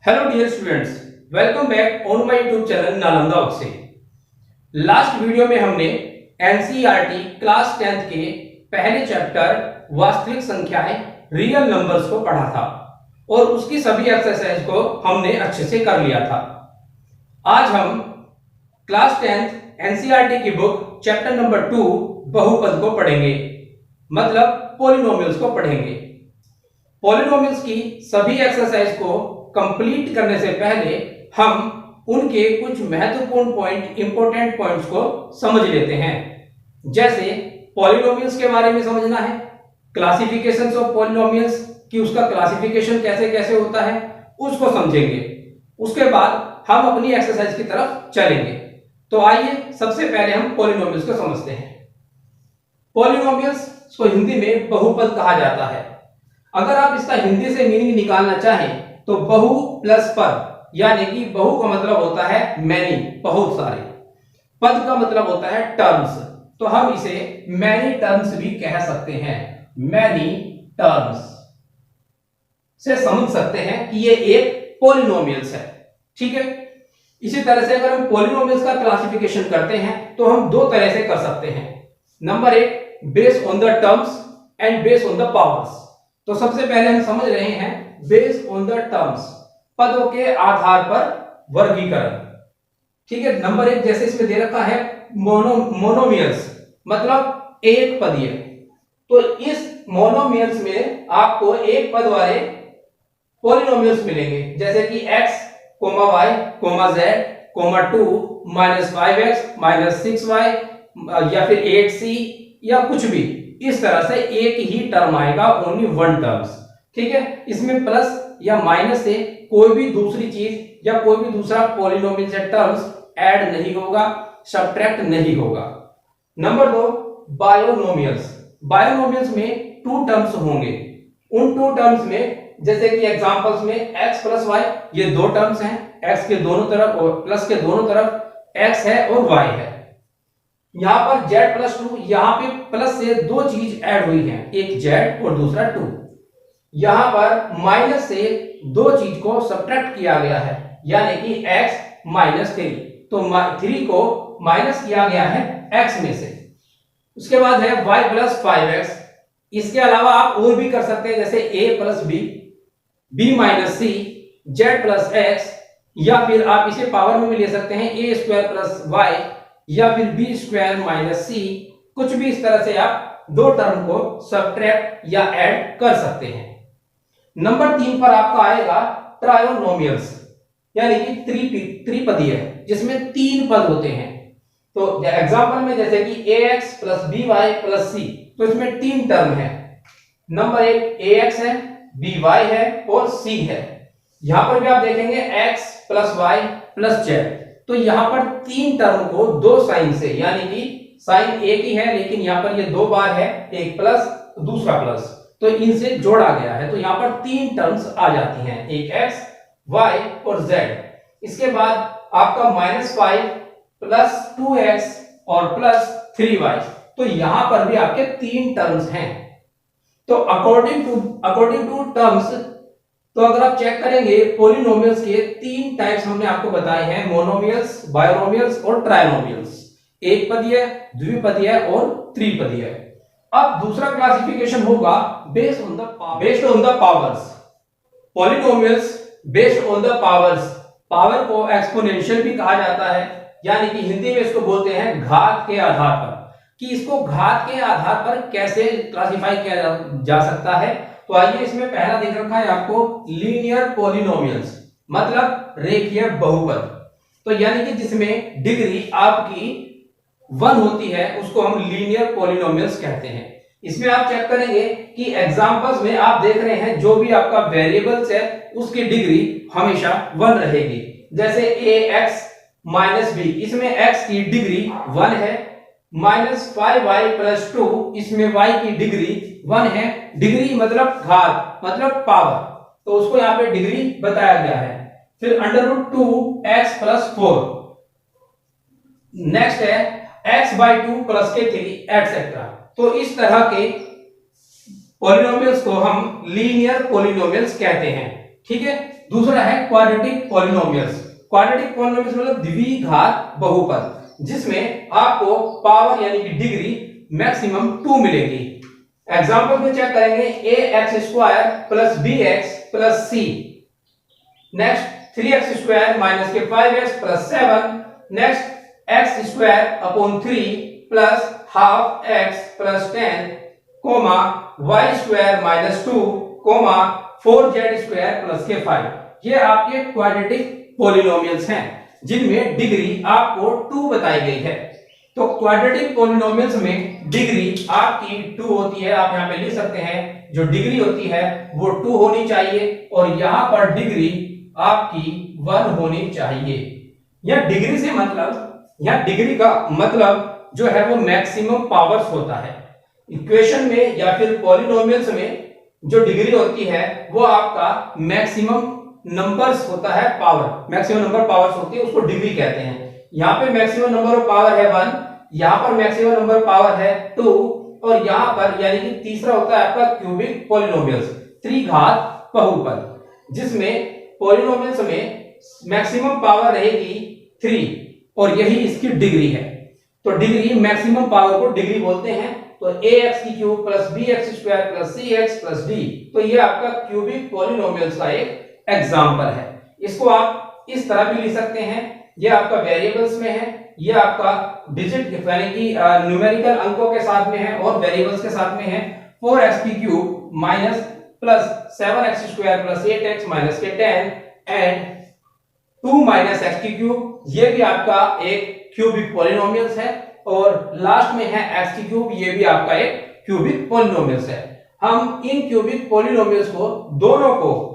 Hello dear students, welcome back on my YouTube channel Nalanda से। Last video में हमने NCERT class 10th के पहले चैप्टर वास्तविक संख्याएं रियल नंबर्स को पढ़ा था और उसकी सभी एक्सरसाइज को हमने अच्छे से कर लिया था। आज हम क्लास 10th एनसीईआरटी की बुक चैप्टर नंबर 2 बहुपद को पढ़ेंगे, मतलब पॉलिनोमियल्स को पढ़ेंगे। पॉलिनोमियल्स की सभी एक्सरसाइज को कंप्लीट करने से पहले हम उनके कुछ महत्वपूर्ण पॉइंट, इंपॉर्टेंट पॉइंट्स को समझ लेते हैं। जैसे पॉलिनोमियल्स के बारे में समझना है, क्लासिफिकेशंस ऑफ पॉलिनोमियल्स कि उसका क्लासिफिकेशन कैसे कैसे होता है उसको समझेंगे। उसके बाद हम अपनी एक्सरसाइज की तरफ चलेंगे। तो आइए सबसे पहले हम पॉलिनोमियल्स को समझते हैं। पॉलिनोमियल्स को हिंदी में बहुपद कहा जाता है। अगर आप इसका हिंदी से मीनिंग निकालना चाहें तो बहु प्लस पद, यानी कि बहु का मतलब होता है मैनी, बहुत सारे, पद का मतलब होता है टर्म्स, तो हम इसे मैनी टर्म्स भी कह सकते हैं। मैनी टर्म्स से समझ सकते हैं कि ये एक पॉलिनोमियल्स है। ठीक है, इसी तरह से अगर हम पॉलिनोमियल्स का क्लासिफिकेशन करते हैं तो हम दो तरह से कर सकते हैं। नंबर एक, based on the terms and based on the powers. तो सबसे पहले हम समझ रहे हैं बेस्ड ऑन द टर्म्स, पदों के आधार पर वर्गीकरण। ठीक है, नंबर एक जैसे इसमें दे रखा है मोनोमियल्स, मतलब एक पदीय। तो इस मोनोमियल्स में आपको एक पद वाले पॉलिनोमियल्स मिलेंगे, जैसे कि x, y, z, 2, -5x, -6y या फिर 8c या कुछ भी। इस तरह से एक ही टर्म आएगा, ओनली वन टर्म्स। ठीक है, इसमें प्लस या माइनस से कोई भी दूसरी चीज या कोई भी दूसरा पॉलिनोमियल या टर्म्स ऐड नहीं होगा, सब्ट्रैक्ट नहीं होगा। नंबर दो, बायोनोमियल्स। बायोनोमियल्स में टू टर्म्स होंगे। उन टू टर्म्स में जैसे कि एग्जांपल्स में x प्लस y, ये दो टर्म्स हैं, x के दोनों तरफ और प्लस के दोनों तरफ x है और y है। यहां पर z प्लस 2, यहां पे प्लस से दो चीज ऐड हुई है, एक z और दूसरा 2। यहां पर माइनस से दो चीज को सब्ट्रैक्ट किया गया है, यानी कि x माइनस 3, तो 3 को माइनस किया गया है x में से। उसके बाद है y प्लस 5x। इसके अलावा आप और भी कर सकते हैं, जैसे a plus b, b minus c, z plus x, या फिर आप इसे पावर में भी ले सकते हैं, a स्क्वायर प्लस y या फिर b स्क्वायर माइनस c। कुछ भी इस तरह से आप दो टर्म को सब्ट्रैक्ट या ऐड कर सकते हैं। नंबर 3 पर आपका आएगा ट्रायोनोमियल्स, यानी कि त्रिपदीय, जिसमें तीन पद होते हैं। तो एग्जांपल में जैसे कि ax plus by plus c, तो इसमें तीन टर्म है। नंबर एक ax है, by है और c है। यहां पर भी आप देखेंगे x plus y plus z, तो यहां पर तीन टर्म को दो साइन से, यानी कि साइन एक ही है लेकिन यहां पर ये दो बार है, एक प्लस दूसरा प्लस, तो इनसे जोड़ा गया है। तो यहां पर तीन टर्म्स आ जाती हैं, एक x, y और z। इसके बाद आपका -5 प्लस 2x और प्लस 3y, तो यहां पर भी आपके तीन टर्म्स हैं। तो अकॉर्डिंग टू टर्म्स, तो अगर आप चेक करेंगे पॉलिनोमियल्स के तीन टाइप्स हमने आपको बताए हैं, मोनोमियल्स, बायोनोमियल्स और ट्राइनोमियल्स, एक पदीय, द्विपदीय और त्रिपदीय। अब दूसरा क्लासिफिकेशन होगा based on the powers. Polynomials based on the powers, power को एक्सपोनेंशियल भी कहा जाता है, यानी कि हिंदी में इसको बोलते हैं घात के आधार पर, कि इसको घात के आधार पर कैसे क्लासिफाई किया जा सकता है। तो आइए, इसमें पहला देख रखा है आपको लीनियर पॉलिनोमियल्स, मतलब रेखीय बहुपद। तो यानी कि जिसमें डिग्री आपकी 1 होती है, उसको हम लीनियर पॉलिनोमियल्स कहते हैं। इसमें आप चेक करेंगे कि एग्जांपल्स में आप देख रहे हैं जो भी आपका वेरिएबल्स है उसकी डिग्री हमेशा 1 रहेगी। जैसे ax माइनस b, इसमें x की डिग्री 1 है, -5y प्लस 2, इसमें y की डिग्री 1 है। डिग्री मतलब घात, मतलब पावर, तो उसको यहाँ पे डिग्री बताया गया है। फिर √2x प्लस 4, नेक्स्ट है x/2 प्लस के 3 एटसेट्रा। तो इस तरह के पॉलिनोमियल्स को हम लीनियर पॉलिनोमियल्स कहते हैं। ठीक है, दूसरा है क्वाड्रेटिक पॉलिनोमियल्स। क्वाड्रेटिक पॉलिनोमियल्स मतलब द्विघात बहुपद जिसमें आपको पावर यानी कि डिग्री मैक्सिमम 2 मिलेगी। एग्जांपल में चेक करेंगे ax² plus bx plus c, next 3x² minus के 5x plus 7, next x² upon 3 plus half x plus 10 comma y² minus 2 comma 4z² plus के 5। ये आपके क्वाड्रेटिक पॉलिनोमियल्स हैं जिनमें डिग्री आपको 2 बताई गई है। तो क्वाड्रेटिक पॉलिनोमियल्स में डिग्री आपकी 2 होती है। आप यहां पे लिख सकते हैं जो डिग्री होती है वो 2 होनी चाहिए और यहां पर डिग्री आपकी 1 होनी चाहिए। यह डिग्री से मतलब, यह डिग्री का मतलब जो है वो मैक्सिमम पावर्स होता है। इक्वेशन में या फिर पॉलिनोमियल्स में जो डिग्री होती है वो आपका मैक्सिमम नंबर्स होता है, पावर, मैक्सिमम नंबर पावर्स होती है, उसको डिग्री कहते हैं। यहाँ पे मैक्सिमम नंबर ऑफ पावर है 1, यहाँ पर मैक्सिमम नंबर पावर है 2 और यहाँ पर यानी कि तीसरा होता है आपका क्यूबिक पॉलिनोमियल्स, त्रिघात बहुपद, जिसमें पॉलिनोमियल्स में मैक्सिमम पावर रहेगी 3 और यही इसकी डिग्री है। तो डिग्री, मैक्सिमम पावर को डिग्री बोलते हैं। तो ax³ plus bx² plus cx plus d, तो ये आपका क्यूबिक पॉलिनोमियल्स का एक एग्जाम्पल है। इसको आप इस तरह भी लिख सकते हैं, ये आपका वेरिएबल्स में है, ये आपका डिजिट यानी कि न्यूमेरिकल अंकों के साथ में है और वेरिएबल्स के साथ में है। 4x³ minus plus 7x² plus 8x minus के 10 एंड 2 माइनस x³ ये भी आपका एक क्यूबिक पॉलिनोमियल्स है और लास्ट में है x³ ये भी आपका एक क्यूबिक पॉलिनोमियल्स है। हम इन क्यूबिक पॉलिनोमियल्स को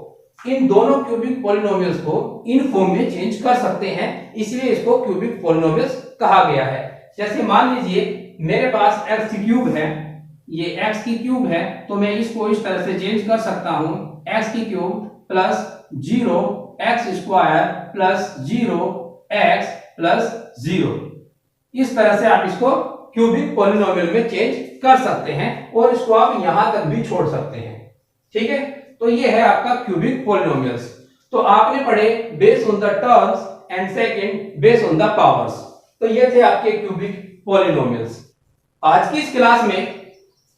इन दोनों क्यूबिक पॉलिनोमियल्स को इन फॉर्म में चेंज कर सकते हैं, इसलिए इसको क्यूबिक पॉलिनोमियल्स कहा गया है। जैसे मान लीजिए मेरे पास x³ है, ये x³ है, तो मैं इसको इस तरह से चेंज कर सकता हूं, x³ plus 0x² plus 0x plus 0। इस तरह से आप इसको क्यूबिक पॉलिनोमियल में चेंज कर सकते हैं और इसको आप यहां तक भी छोड़ सकते हैं। ठीक है, तो ये है आपका क्यूबिक पॉलिनोमियल्स। तो आपने पढ़े based on the terms and second based on the powers. तो ये थे आपके क्यूबिक पॉलिनोमियल्स। आज की इस क्लास में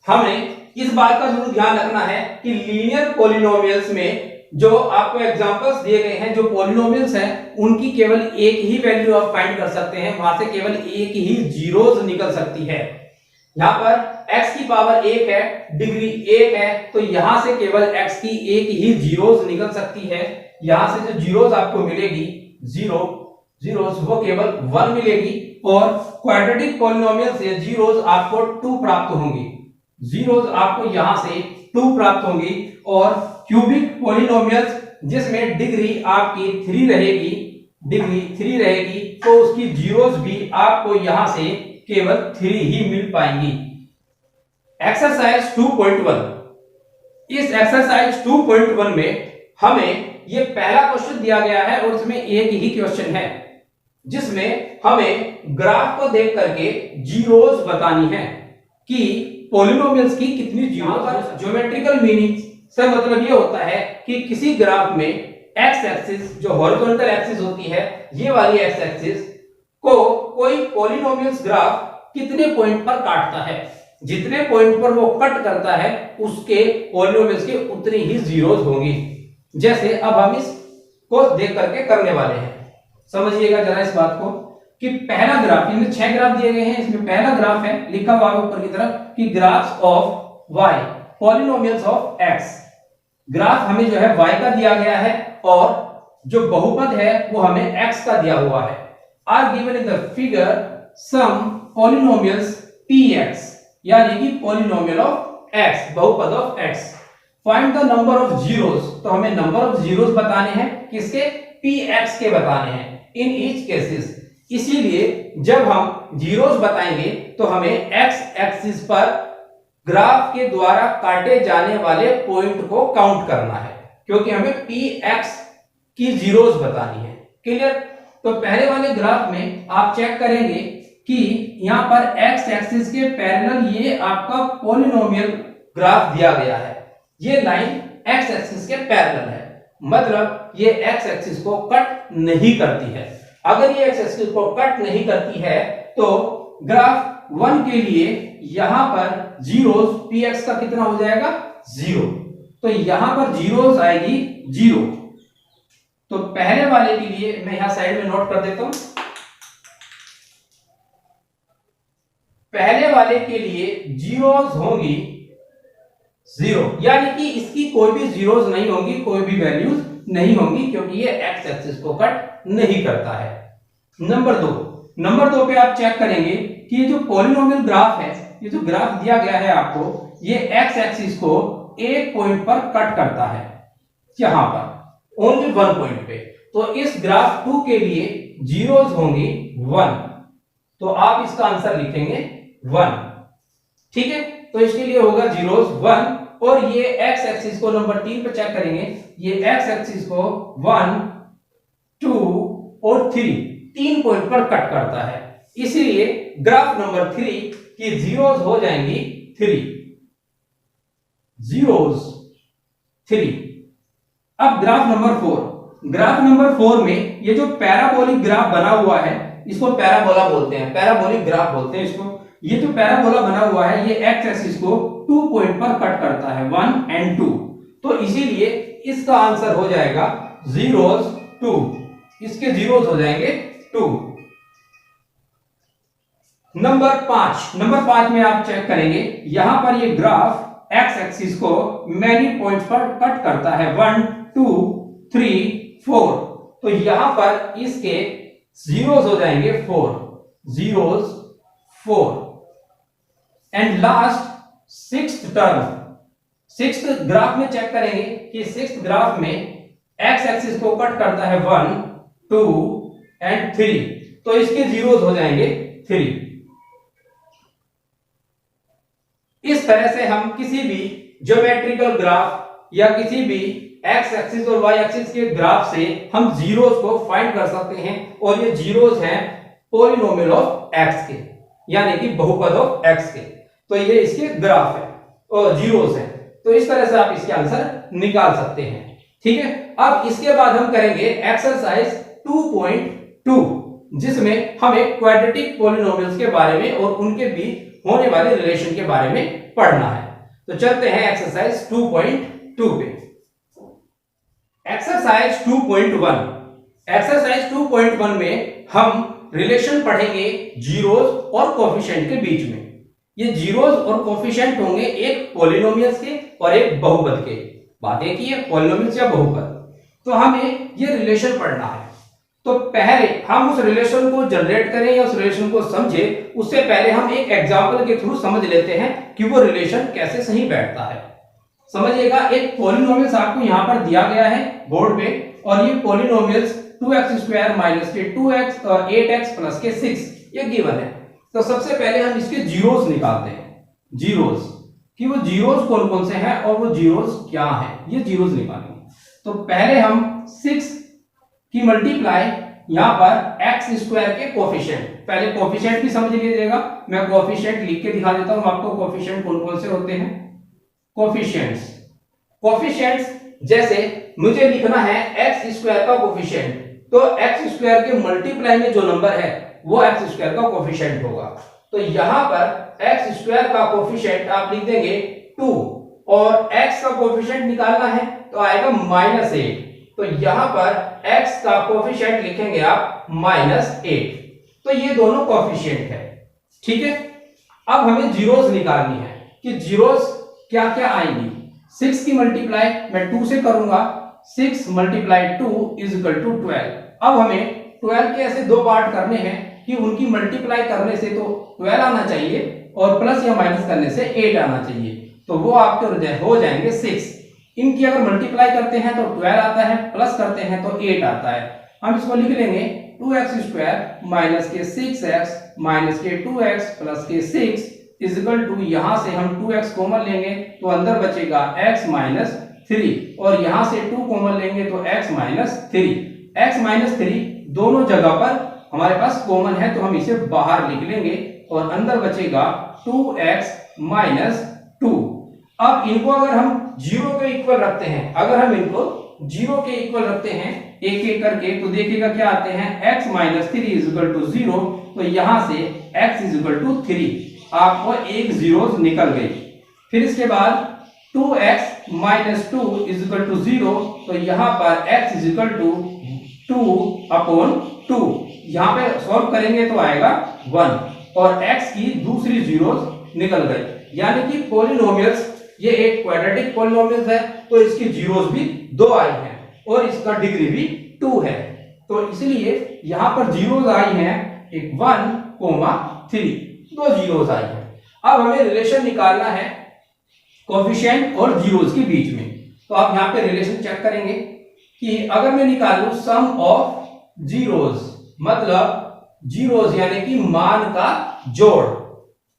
हमें इस बात का जरूर ध्यान रखना है कि लीनियर पॉलिनोमियल्स में जो आपको एग्जांपल्स दिए गए हैं, जो पॉलिनोमियल्स हैं, उनकी केवल एक ही वैल्यू आप फाइंड कर सकते हैं, वहां से केवल एक ही जीरोस निकल सकती है। यहां पर x की पावर 1 है, डिग्री 1 है, तो यहां से केवल x की एक ही जीरोस निकल सकती है। यहां से जो जीरोस आपको मिलेगी, जीरोस वो केवल 1 मिलेगी और क्वाड्रेटिक पॉलिनोमियल से जीरोस आपको 2 प्राप्त होंगी, जीरोस आपको यहां से 2 प्राप्त होंगी। और क्यूबिक पॉलिनोमियल्स जिसमें डिग्री आपकी 3 रहेगी, तो उसकी जीरोस भी आपको यहां से केवल 3 ही मिल पाएंगी। एक्सरसाइज 2.1, इस एक्सरसाइज 2.1 में हमें ये पहला क्वेश्चन दिया गया है और इसमें एक ही क्वेश्चन है जिसमें हमें ग्राफ को देख करके जीरोस बतानी है कि पॉलिनोमियल्स की कितनी जीरोस। ज्योमेट्रिकल मीनिंग से मतलब ये होता है कि किसी ग्राफ में एक्स एक्सिस जो हॉरिजॉन्टल एक्सिस होती है, ये वाली एक्स एक्सिस को कोई पॉलिनोमियल्स ग्राफ कितने पॉइंट पर काटता है, जितने पॉइंट पर वो कट करता है उसके पॉलिनोमियल्स के उतनी ही जीरोस होंगी। जैसे अब हम इसको देख करके करने वाले हैं, समझिएगा जरा इस बात को कि पहला ग्राफ, इनमें 6 ग्राफ दिए गए हैं, इसमें पहला ग्राफ है, लिखा हुआ है ऊपर की तरफ कि graphs of y polynomials of x। Graph हमें जो है y का दिया गया है और जो बहुपद है वो हमें x का दिया हुआ है। Are given in the figure some polynomials px, यानी कि पॉलिनोमियल ऑफ x, बहुपद of x। Find the number of zeros, तो हमें नंबर ऑफ जीरोस बताने हैं, किसके, px के बताने हैं इन ईच केसेस। इसीलिए जब हम जीरोस बताएंगे तो हमें x एक्सिस पर ग्राफ के द्वारा काटे जाने वाले पॉइंट को काउंट करना है, क्योंकि हमें px की जीरोस बतानी है। क्लियर। तो पहले वाले ग्राफ में आप चेक करेंगे कि यहां पर x एक्सिस के पैरेलल ये आपका पॉलिनोमियल ग्राफ दिया गया है, ये लाइन x एक्सिस के पैरेलल है मतलब ये एक्स एक्सिस को कट नहीं करती है। अगर ये एक्स एक्सिस को कट नहीं करती है तो ग्राफ 1 के लिए यहां पर जीरोस पी एक्स का कितना हो जाएगा 0, तो यहां पर जीरोस आएगी 0। तो पहले वाले के लिए मैं यहां साइड में नोट कर देता हूं, पहले वाले के लिए जीरोस होंगी 0, यानी कि इसकी कोई भी जीरोस नहीं होंगी, कोई भी वैल्यूज नहीं होंगी, क्योंकि ये एक्स एक्सिस को कट नहीं करता है। नंबर दो पे आप चेक करेंगे कि ये जो पॉलिनोमियल ग्राफ है, ये जो ग्राफ दिया गया है आपको, ये एक्स एक्सिस को एक पॉइंट पर कट करता है, यहां पर ओनली 1 पॉइंट पे। तो इस ग्राफ 2 के लिए जीरोस होंगी 1, तो आप इसका आंसर लिखेंगे 1। ठीक है, तो इसके लिए होगा जीरोस 1। और ये एक्स एक्सिस को नंबर 3 पे चेक करेंगे, ये एक्स एक्सिस को 1, 2 और 3 पॉइंट पर कट करता है, इसीलिए ग्राफ नंबर 3 की जीरोस हो जाएंगी 3, जीरोस 3। अब ग्राफ नंबर 4 में ये जो पैराबोलिक ग्राफ बना हुआ है, इसको पैराबोला बोलते हैं, पैराबोलिक ग्राफ बोलते हैं इसको। ये जो पैराबोला बना हुआ है, ये एक्स एक्सिस को 2 पॉइंट पर कट करता है, 1 और 2, तो इसीलिए इसका आंसर हो जाएगा जीरोस 2, इसके जीरोस हो जाएंगे 2। नंबर 5 में आप चेक करेंगे, यहां पर ये ग्राफ एक्स एक्सिस को मैनी पॉइंट्स पर कट करता है, 1, 2, 3, 4, तो यहां पर इसके जीरोस हो जाएंगे 4, zeros 4। And last sixth graph में चेक करेंगे कि सिक्स्थ ग्राफ में एक्स एक्सिस को कट करता है 1, 2 और 3, तो इसके जीरोस हो जाएंगे 3। इस तरह से हम किसी भी ज्योमेट्रिकल ग्राफ या किसी भी एक्स एक्सिस और वाई एक्सिस के ग्राफ से हम जीरोस को फाइंड कर सकते हैं, और ये जीरोस हैं पॉलिनोमियल ऑफ एक्स के, यानी कि बहुपद ऑफ एक्स के। तो ये इसके ग्राफ है और जीरोस है, तो इस तरह से आप इसके आंसर निकाल सकते हैं। ठीक है, अब इसके बाद हम करेंगे एक्सरसाइज 2.2, जिसमें हमें क्वाड्रेटिक पॉलिनोमियल्स के बारे में और उनके बीच होने वाले रिलेशन के बारे में पढ़ना है। तो चलते हैं एक्सरसाइज 2.2 पे। एक्सरसाइज 2.1, एक्सरसाइज 2.1 में हम रिलेशन पढ़ेंगे जीरोस और कोफिशिएंट के बीच में। ये जीरोस और कोफिशिएंट होंगे एक पॉलिनोमियल्स के और एक बहुपद के। बात एक ही है, पॉलिनोमियल्स या बहुपद। तो हमें ये रिलेशन पढ़ना है, तो पहले हम उस रिलेशन को जनरेट करें या उस रिलेशन को समझे, उससे पहले हम एक एग्जांपल के थ्रू समझ लेते हैं कि वो रिलेशन कैसे सही बैठता है। समझिएगा, एक पॉलिनोमियल्स आपको यहां पर दिया गया है बोर्ड पे, और ये पॉलिनोमियल्स 2x² माइनस के 2x और 8x प्लस के 6 ये गिवन है। तो सबसे पहले हम इसके जीरोस निकालते हैं, जीरोस कि वो जीरोस कौन कौन से हैं और वो जीरोस क्या हैं, ये जीरोस निकालेंगे। तो पहले हम 6 की मल्टीप्लाई यहां पर x² के कोफिशिएंट, पहले कोफिशिएंट भी समझ लीजिएगा, मैं कोफिशिएंट लिख के दिखा देता हूं आपको। कोफिशिएंट कौन कौन से होते हैं, कोफिशिएंट्स जैसे मुझे लिखना है x² का कोफिशिएंट, तो x² के मल्टीप्लाई में जो नंबर है वो x² का कोफिशिएंट होगा। तो यहां पर x² का कोफिशिएंट आप लिख देंगे 2, और x का कोफिशिएंट निकालना है तो आएगा -8, तो यहां पर x का कोफिशिएंट लिखेंगे आप -8। तो ये दोनों कोफिशिएंट है। ठीक है, अब हमें जीरोस निकालनी है कि जीरोस क्या क्या आएंगी। 6 की मल्टीप्लाई मैं 2 से करूंगा, 6 × 2 = 12। अब हमें 12 के ऐसे दो पार्ट करने हैं कि उनकी मल्टीप्लाई करने से तो 12 आना चाहिए और प्लस या माइनस करने से 8 आना चाहिए, तो वो आपके हो जाएंगे 6। इनकी अगर मल्टीप्लाई करते हैं तो 12 आता है, प्लस करते हैं तो 8 आता है। हम इसको लिख लेंगे 2x² माइनस के 6x माइनस के 2x प्लस के 6 = यहां से हम 2x कॉमन लेंगे तो अंदर बचेगा x - 3, और यहां से 2 कॉमन लेंगे तो x - 3। x - 3 दोनों जगह पर हमारे पास कॉमन है, तो हम इसे बाहर लिख लेंगे और अंदर बचेगा 2x - 2। अब इनको अगर हम 0 के इक्वल रखते हैं, अगर हम इनको जीरो के इक्वल रखते हैं एक एक करके, तो देखिएगा क्या आते हैं, x minus 3 is equal to 0, तो यहां से x इज इक्वल टू 3, आपको एक जीरोस निकल गई। फिर इसके बाद 2x minus 2 is equal to 0, तो यहां पर x इज इक्वल टू 2/2, यहां पे सॉल्व करेंगे तो आएगा 1 और x की दूसरी जीरोस निकल गई। यानी कि पॉलिनोमियल्स, ये एक क्वाड्रेटिक पॉलिनोमियल्स है तो इसकी जीरोस भी 2 आई हैं और इसका डिग्री भी 2 है, तो इसलिए यहां पर जीरोस आई हैं एक 1,3, 2 जीरोस आई हैं। अब हमें रिलेशन निकालना है कोफिशिएंट और जीरोस के बीच में, तो आप यहां पे रिलेशन चेक करेंगे कि अगर मैं निकालूं सम ऑफ जीरोस, मतलब जीरोस यानी कि मान का जोड़,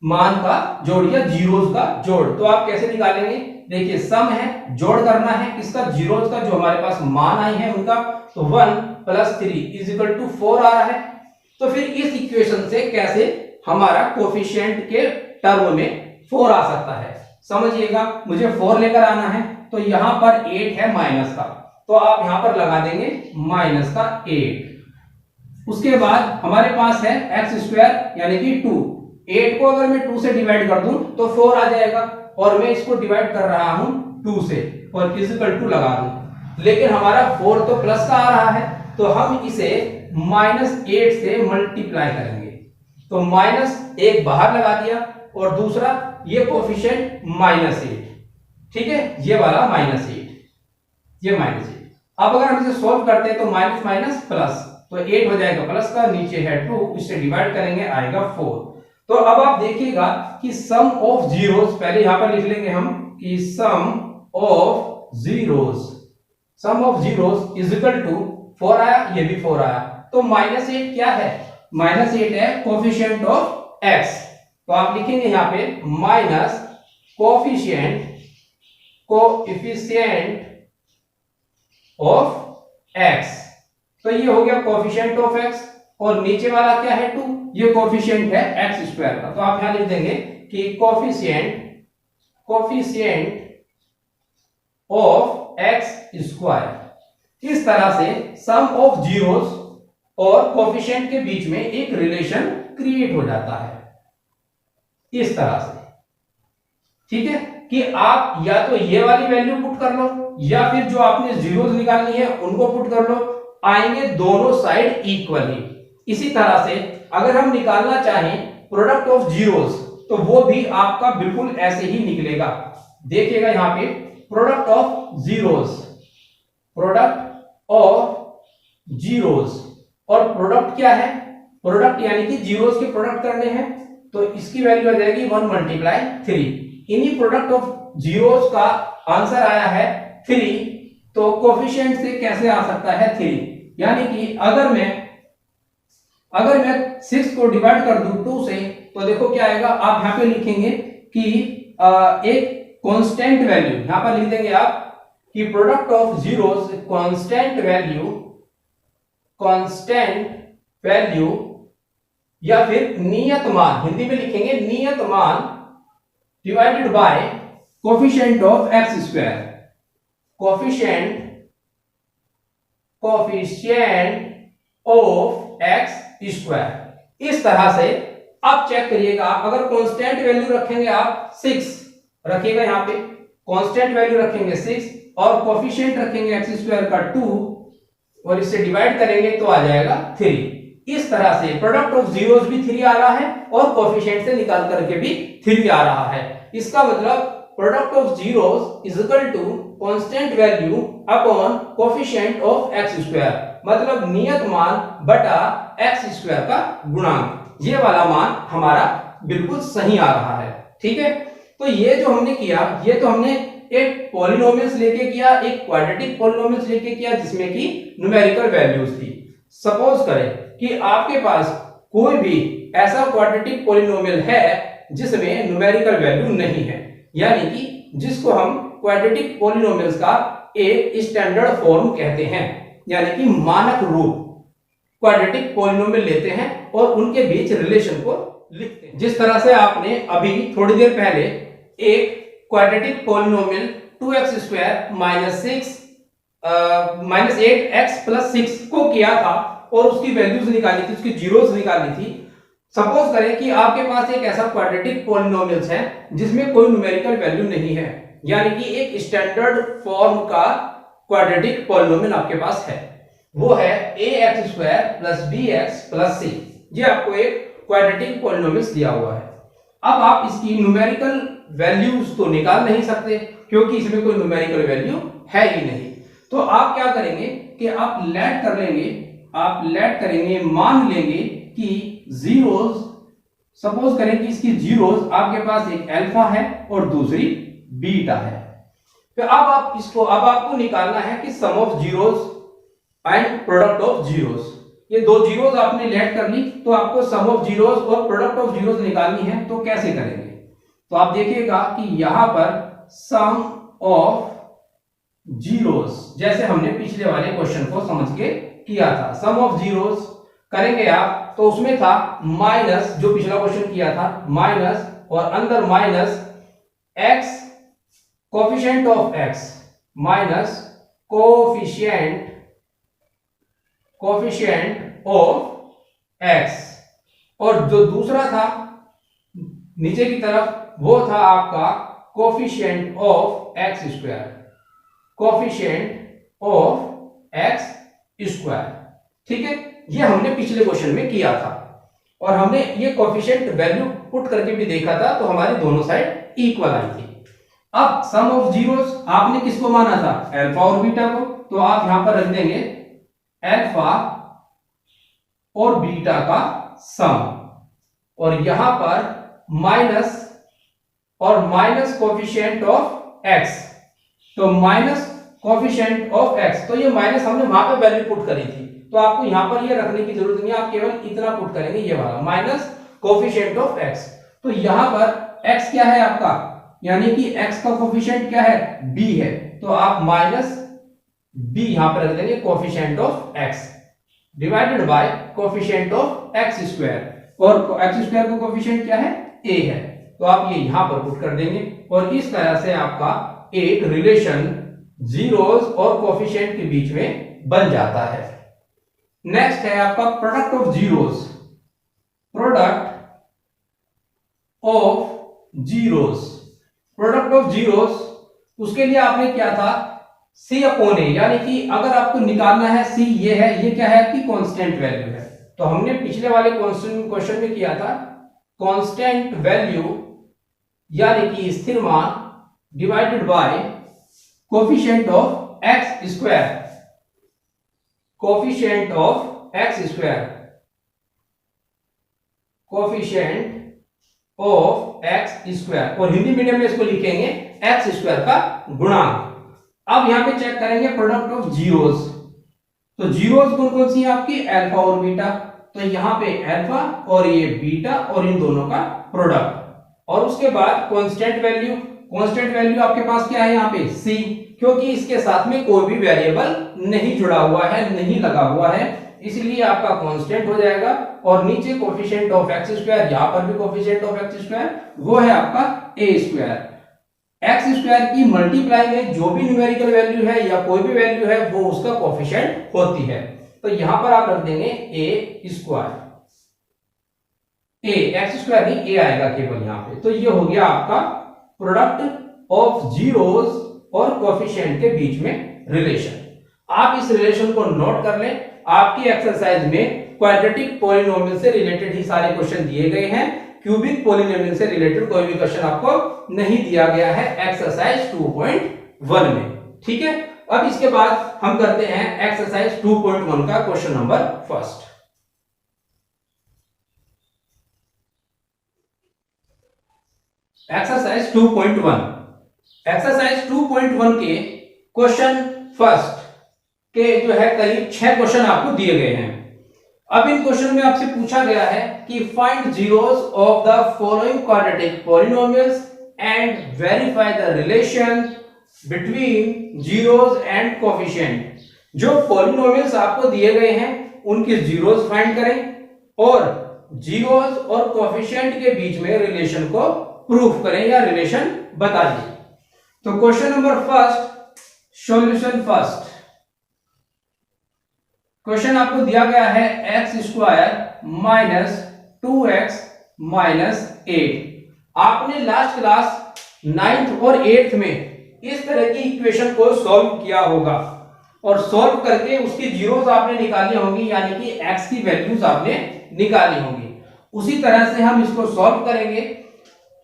मान का जोड़ या जीरोस का जोड़, तो आप कैसे निकालेंगे, देखिए सम है, जोड़ करना है किसका, जीरोस का, जो हमारे पास मान आई है उनका, तो 1 + 3 इज इक्वल टू 4 आ रहा है। तो फिर इस इक्वेशन से कैसे हमारा कोफिशिएंट के टर्म में 4 आ सकता है, समझिएगा। मुझे 4 लेकर आना है, तो यहां पर 8 है माइनस का, तो आप यहां पर लगा देंगे -8। उसके बाद हमारे पास है x² यानी कि 2, 8 को अगर मैं 2 से डिवाइड कर दूं तो 4 आ जाएगा, और मैं इसको डिवाइड कर रहा हूं 2 से और इक्वल टू लगा दूं, लेकिन हमारा 4 तो प्लस का आ रहा है, तो हम इसे -8 से मल्टीप्लाई करेंगे, तो -1 बाहर लगा दिया और दूसरा ये कोफिशिएंट -8, ठीक है, ये वाला -8, ये -8। अब अगर हम इसे सॉल्व करते हैं तो माइनस माइनस प्लस, तो 8 हो जाएगा प्लस का, नीचे है 2, इससे डिवाइड करेंगे आएगा 4। तो अब आप देखिएगा कि सम ऑफ जीरोस, पहले यहां पर लिख लेंगे हम कि sum of zeros is equal to 4 आया, ये भी 4 आया, तो -8 क्या है, -8 है कोफिशिएंट ऑफ x, तो आप लिखेंगे यहां पे माइनस कोफिशिएंट ऑफ x, तो ये हो गया कोफिशिएंट ऑफ x, और नीचे वाला क्या है 2, ये कोफिशिएंट है x² का, तो आप यहां लिख देंगे कि कोफिशिएंट ऑफ x²। इस तरह से सम ऑफ जीरोस और कोफिशिएंट के बीच में एक रिलेशन क्रिएट हो जाता है, इस तरह से, ठीक है, कि आप या तो ये वाली वैल्यू पुट कर लो या फिर जो आपने जीरोस निकालनी है उनको पुट कर लो, आएंगे दोनों साइड इक्वली। इसी तरह से अगर हम निकालना चाहें प्रोडक्ट ऑफ जीरोस, तो वो भी आपका बिल्कुल ऐसे ही निकलेगा। देखिएगा यहां पे प्रोडक्ट ऑफ जीरोस, और प्रोडक्ट क्या है, प्रोडक्ट यानी कि जीरोस के प्रोडक्ट करने हैं, तो इसकी वैल्यू आ जाएगी 1 × 3। इन्हीं प्रोडक्ट ऑफ जीरोस का आंसर आया है 3, तो कोफिशिएंट से कैसे आ सकता है 3, यानी कि अगर मैं 6 को डिवाइड कर दूं 2 से, तो देखो क्या आएगा, आप यहां पे लिखेंगे कि एक कांस्टेंट वैल्यू, यहां पर लिख देंगे आप कि product of zeros constant value या फिर नियत मान, हिंदी में लिखेंगे नियत मान divided by coefficient of x², coefficient of x²। इस तरह से अब चेक करिएगा, अगर कांस्टेंट वैल्यू रखेंगे आप 6 रखिएगा, यहां पे कांस्टेंट वैल्यू रखेंगे 6 और कोफिशिएंट रखेंगे x² का 2 और इससे डिवाइड करेंगे तो आ जाएगा 3। इस तरह से प्रोडक्ट ऑफ जीरोस भी 3 आ रहा है और कोफिशिएंट से निकाल करके भी 3 आ रहा है। इसका मतलब product of zeros is equal to constant value upon coefficient of x², मतलब नियत मान बटा x² का गुणांक, ये वाला मान हमारा बिल्कुल सही आ रहा है, ठीक है। तो ये जो हमने किया, ये तो हमने एक पॉलिनोमियल्स लेके किया, एक क्वाड्रेटिक पॉलिनोमियल्स लेके किया जिसमें कि न्यूमेरिकल वैल्यूज थी। सपोज करें कि आपके पास कोई भी ऐसा क्वाड्रेटिक पॉलिनोमियल है जिसमें न्यूमेरिकल वैल्यू नहीं है, यानी कि जिसको हम क्वाड्रेटिक पॉलिनोमियल्स का एक स्टैंडर्ड फॉर्म कहते हैं, यानी कि मानक रूप क्वाड्रेटिक पॉलिनोमियल लेते हैं और उनके बीच रिलेशन को लिखते हैं। जिस तरह से आपने अभी थोड़ी देर पहले एक क्वाड्रेटिक पॉलिनोमियल 2x² - 6 -8x+6 को किया था और उसकी वैल्यूज निकाली थी, उसकी जीरोस निकाली थी। सपोज करें कि आपके पास एक ऐसा क्वाड्रेटिक पॉलिनोमियल्स है जिसमें कोई न्यूमेरिकल वैल्यू नहीं है, यानी कि एक स्टैंडर्ड फॉर्म का क्वाड्रेटिक पॉलिनोमियल आपके पास है, वो है ax² + bx + c। ये आपको एक क्वाड्रेटिक पॉलिनोमियल्स दिया हुआ है। अब आप इसकी न्यूमेरिकल वैल्यूज तो निकाल नहीं सकते क्योंकि इसमें कोई न्यूमेरिकल वैल्यू है ही नहीं। तो आप क्या करेंगे कि आप लेट कर लेंगे, आप लेट करेंगे, मान लेंगे कि जीरोस, सपोज करें कि इसकी जीरोस आपके पास एक अल्फा है और दूसरी बीटा है। तो अब आपको निकालना है कि sum of zeros and product of zeros. ये दो जीरोस आपने लेट कर ली, तो आपको सम ऑफ जीरोस और प्रोडक्ट ऑफ जीरोस निकालनी है। तो कैसे करेंगे? तो आप देखिएगा कि यहां पर सम ऑफ जीरोस, जैसे हमने पिछले वाले क्वेश्चन को समझ के किया था, सम ऑफ जीरोस करेंगे आप, तो उसमें था माइनस, जो पिछला क्वेश्चन किया था माइनस, और अंदर minus x coefficient of x minus coefficient of x, और जो दूसरा था नीचे की तरफ वो था आपका coefficient of x², coefficient of x²। ठीक है, ये हमने पिछले क्वेश्चन में किया था और हमने ये कोफिशिएंट वैल्यू पुट करके भी देखा था, तो हमारी दोनों साइड इक्वल आई थी। अब सम ऑफ जीरोस आपने किसको माना था? अल्फा और बीटा को, तो आप यहां पर रख देंगे अल्फा और बीटा का सम, और यहां पर माइनस और माइनस कोफिशिएंट ऑफ x, तो माइनस कोफिशिएंट ऑफ x, तो ये माइनस हमने वहां पे वैल्यू पुट करी थी, तो आपको यहां पर ये रखने की जरूरत नहीं है, आप केवल इतना पुट करेंगे, ये वाला माइनस कोफिशिएंट ऑफ x। तो यहां पर x क्या है आपका, यानी कि x का कोफिशिएंट क्या है? b है, तो आप माइनस b यहां पर रख देंगे coefficient of x divided by coefficient of x², और x² का कोफिशिएंट क्या है? a है, तो आप ये यहां पर पुट कर देंगे, और इस तरह से आपका एक रिलेशन जीरोस और कोफिशिएंट के बीच में बन जाता है। नेक्स्ट है आपका product of zeros, product of zeros, product of zeros, उसके लिए आपने क्या था? C/A, यानी कि अगर आपको निकालना है C, ये है, ये क्या है कि कांस्टेंट वैल्यू है, तो हमने पिछले वाले क्वेश्चन में किया था कांस्टेंट वैल्यू यानी कि स्थिर मान divided by coefficient of x², coefficient of x², coefficient of x², और हिंदी मीडियम में इसको लिखेंगे x² का गुणांक। अब यहां पे चेक करेंगे प्रोडक्ट ऑफ जीरोस, तो जीरोस कौन कौन सी है आपकी? अल्फा और बीटा, तो यहां पे अल्फा और ये बीटा और इन दोनों का प्रोडक्ट, और उसके बाद कांस्टेंट वैल्यू, कांस्टेंट वैल्यू आपके पास क्या है यहाँ पे? c, क्योंकि इसके साथ में कोई भी वेरिएबल नहीं जुड़ा हुआ है, नहीं लगा हुआ है, इसलिए आपका कांस्टेंट हो जाएगा, और नीचे कोफिशिएंट ऑफ x², यहां पर भी कोफिशिएंट ऑफ x², वो है आपका a²। x² की मल्टीप्लाई में जो भी न्यूमेरिकल वैल्यू है या कोई भी वैल्यू है वो उसका कोफिशिएंट होती है, तो यहां पर आप रख देंगे a², x² नहीं, a आएगा केवल यहां पे। तो ये हो गया आपका प्रोडक्ट ऑफ जीरोस और कोफिशिएंट के बीच में रिलेशन। आप इस रिलेशन को नोट कर लें, आपकी एक्सरसाइज में क्वाड्रेटिक पॉलिनोमियल से रिलेटेड ही सारे क्वेश्चन दिए गए हैं, क्यूबिक पॉलिनोमियल से रिलेटेड कोई भी क्वेश्चन आपको नहीं दिया गया है एक्सरसाइज 2.1 में। ठीक है, अब इसके बाद हम करते हैं एक्सरसाइज 2.1 का question number first. Exercise 2.1, exercise 2.1 के क्वेश्चन फर्स्ट के जो है करीब 6 क्वेश्चन आपको दिए गए हैं। अब इन क्वेश्चन में आपसे पूछा गया है कि find zeros of the following quadratic polynomials and verify the relation between zeros and coefficient. जो पॉलिनोमियल्स आपको दिए गए हैं उनके जीरोस फाइंड करें और जीरोस और कोफिशिएंट के बीच में रिलेशन को प्रूफ करें या रिलेशन बताइए। तो question number first, solution first, question आपको दिया गया है x square minus 2x minus 8। आपने लास्ट क्लास 9th और 8th में इस तरह की इक्वेशन को सॉल्व किया होगा और सॉल्व करके उसकी जीरोस आपने निकाली होंगी, यानी कि x की वैल्यूज आपने निकाली होंगी। उसी तरह से हम इसको सॉल्व करेंगे।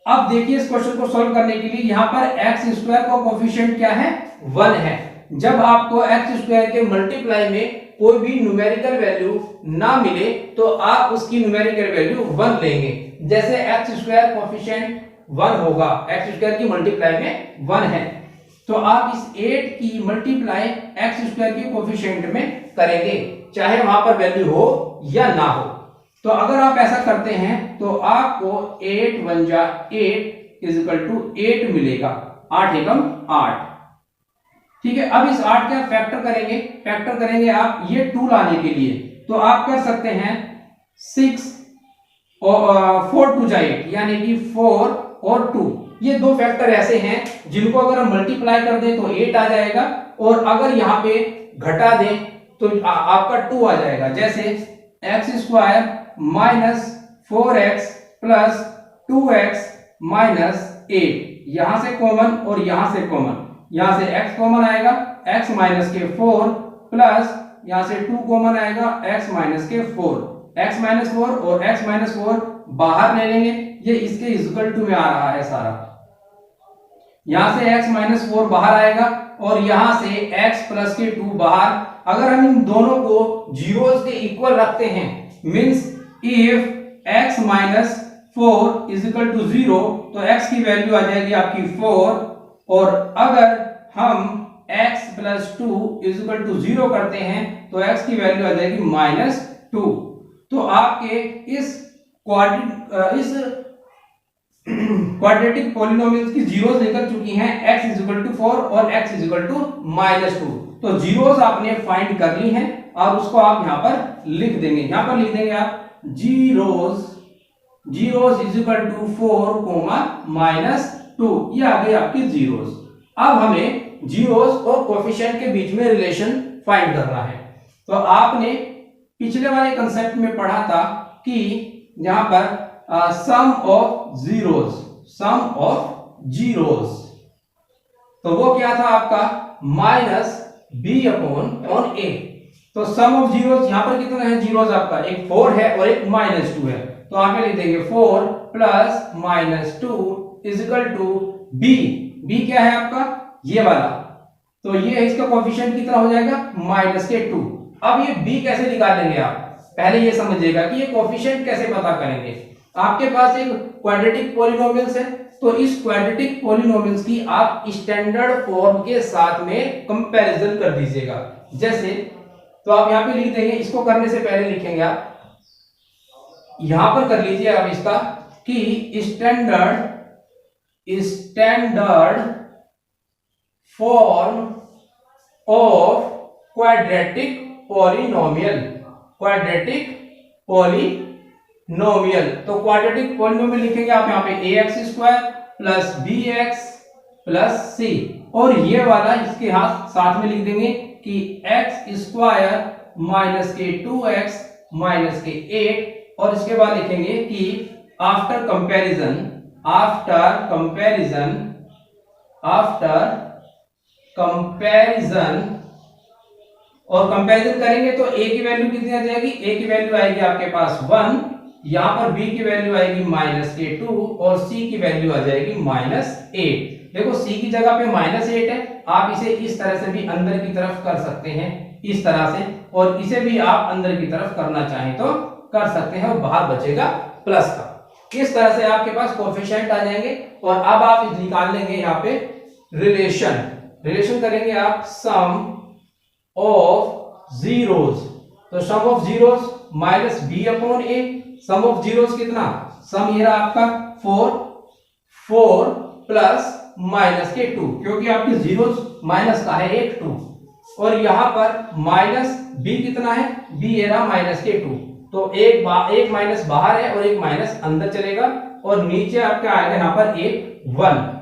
अब देखिए इस क्वेश्चन को सॉल्व करने के लिए यहाँ पर एक्स स्क्वायर का कोफिशिएंट क्या है, 1 है। जब आपको एक्स स्क्वायर के मल्टीप्लाई में कोई भी न्यूमेरिकल वैल्यू ना मिले तो आप उसकी न्यूमेरिकल वैल्यू 1 लेंगे। जैसे एक्स स्क्वायर कोफिशिएंट 1 होगा, एक्स स्क्वायर की मल्टीप्लाई में 1 है, तो आप इस 8 की मल्टीप्लाई एक्स स्क्वायर के कोफिशिएंट में करेंगे, चाहे वहां पर वैल्यू हो या ना हो। तो अगर आप ऐसा करते हैं तो आपको 8 1 जा 8 इज इक्वल टू 8 मिलेगा, 8 एकम 8। ठीक है, अब इस 8 का फैक्टर करेंगे आप ये 2 लाने के लिए, तो आप कर सकते हैं 6 और 4 2 जा 8, यानी कि 4 और 2। ये दो फैक्टर ऐसे हैं जिनको अगर हम मल्टीप्लाई कर दें तो 8 आ जाएगा, और अगर यहाँ पे घटा दें तो आपका 2 आ जाएगा। जैसे x square minus 4x plus 2x minus 8, यहां से कॉमन और यहां से कॉमन, यहां से x कॉमन आएगा, x माइनस के 4 प्लस यहां से 2 कॉमन आएगा, x माइनस के 4, x माइनस 4 और x माइनस 4 बाहर ले लेंगे, ये इसके इक्वल टू में आ रहा है सारा। यहां से x माइनस 4 बाहर आएगा और यहां से x प्लस के 2 बाहर। अगर हम इन दोनों को जीरोस के इक्वल रखते हैं, means if x minus 4 is equal to 0, तो x की वैल्यू आ जाएगी आपकी 4, और अगर हम x plus 2 is equal to 0 करते हैं तो x की वैल्यू आ जाएगी माइनस 2। तो आपके इस क्वाड्रेटिक पॉलिनोमियल्स की जीरोस निकल चुकी हैं, x इज इक्वल टू 4 और x is equal to minus 2। तो जीरोस आपने फाइंड कर ली हैं और उसको आप यहां पर लिख देंगे। यहां पर लिख देंगे आप zeros is equal to 4 minus 2, ये आ गई आपकी जीरोस। अब हमें जीरोस और कोफिशिएंट के बीच में रिलेशन फाइंड करना है। तो आपने पिछले वाले कंसेप्ट में पढ़ा था कि यहां पर सम ऑफ जीरोस, तो वो क्या था आपका माइनस b अपॉन a। तो सम ऑफ जीरोस यहां पर कितना है जीरोस आपका, एक 4 है और एक माइनस 2 है, तो आप लिख देंगे 4 plus minus 2 is equal to b क्या है आपका ये वाला, तो ये इसका कोफिशिएंट कितना हो जाएगा माइनस के 2। अब ये b कैसे निकालेंगे आप, पहले ये समझिएगा कि ये कोफिशिएंट कैसे पता करेंगे। आपके पास एक क्वाड्रेटिक पॉलिनोमियल्स है, तो इस क्वाड्रेटिक पॉलिनोमियल्स की आप स्टैंडर्ड फॉर्म के साथ में कंपैरिजन कर दीजिएगा। जैसे तो आप यहां पे लिख देंगे, इसको करने से पहले लिखेंगे आप यहां पर कर लीजिए आप इसका कि standard form of quadratic polynomial. तो क्वाड्रेटिक पॉलिनोमियल लिखेंगे आप यहां पे ax square plus bx plus c, और ये वाला इसके साथ में लिख देंगे कि x स्क्वायर माइनस के 2x माइनस के 8, और इसके बाद लिखेंगे कि आफ्टर कंपैरिजन और कंपैरिजन करेंगे तो a की वैल्यू कितनी आ जाएगी, a की वैल्यू आएगी आपके पास 1, यहां पर b की वैल्यू आएगी माइनस के 2 और c की वैल्यू आ जाएगी माइनस 8। देखो c की जगह पे माइनस 8 है, आप इसे इस तरह से भी अंदर की तरफ कर सकते हैं, इस तरह से, और इसे भी आप अंदर की तरफ करना चाहें तो कर सकते हैं, और बाहर बचेगा प्लस का। इस तरह से आपके पास कोफिशिएंट आ जाएंगे, और अब आप निकाल लेंगे यहाँ पे रिलेशन करेंगे आप सम ऑफ जीरोस। तो sum of zeros minus b upon a, sum of zeros कितना, सम ये रहा आपका 4 प्लस माइनस के 2, क्योंकि आपकी जीरोस माइनस का है 1 2, और यहां पर माइनस b कितना है, b ये रहा माइनस के 2, तो एक माइनस बाहर है और एक माइनस अंदर चलेगा, और नीचे आपका आएगा यहाँ पर एक 1।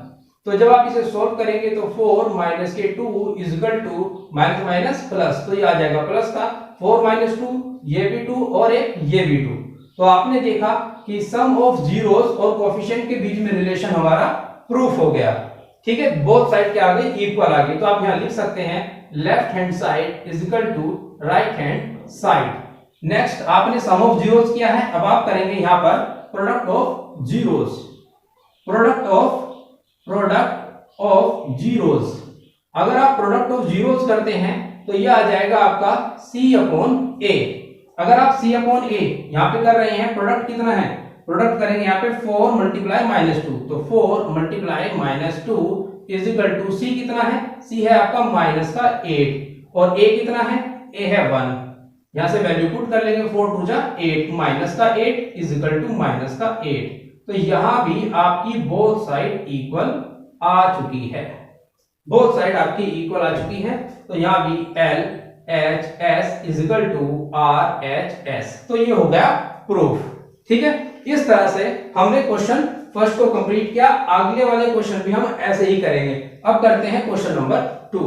तो जब आप इसे सॉल्व करेंगे तो 4 माइनस के 2 is equal to minus minus plus, तो ये आ जाएगा प्लस का, 4 माइनस 2, ये भी 2 और एक ये भी 2। तो आपने देखा कि सम ऑफ जीरोस और कोफिशिएंट के बीच में रिलेशन हमारा प्रूफ हो गया। ठीक है, बोथ साइड क्या आ गई, इक्वल आ गई। तो आप यहां लिख सकते हैं left hand side is equal to right hand side. Next आपने सम ऑफ जीरोस किया है, अब आप करेंगे यहां पर product of zeros. Product of zeros, अगर आप प्रोडक्ट ऑफ जीरोस करते हैं तो यह आ जाएगा आपका c अपॉन a। अगर आप c अपॉन a यहां पे कर रहे हैं, प्रोडक्ट कितना है, प्रोडक्ट करेंगे यहां पे 4 मल्टीप्लाई माइनस 2, तो 4 multiply minus 2 is equal to c कितना है, c है आपका माइनस का 8 और a कितना है, a है 1। यहां से वैल्यू पुट कर लेंगे, 4 टू जा 8 माइनस का 8 इज इक्वल टू माइनस का 8। तो यहां भी आपकी बोथ साइड इक्वल आ चुकी है, बोथ साइड आपकी इक्वल आ चुकी है। तो यहां भी L H S is equal to R H S। तो ये हो गया प्रूफ। ठीक है, इस तरह से हमने क्वेश्चन फर्स्ट को कंप्लीट किया। अगले वाले क्वेश्चन भी हम ऐसे ही करेंगे। अब करते हैं क्वेश्चन नंबर 2।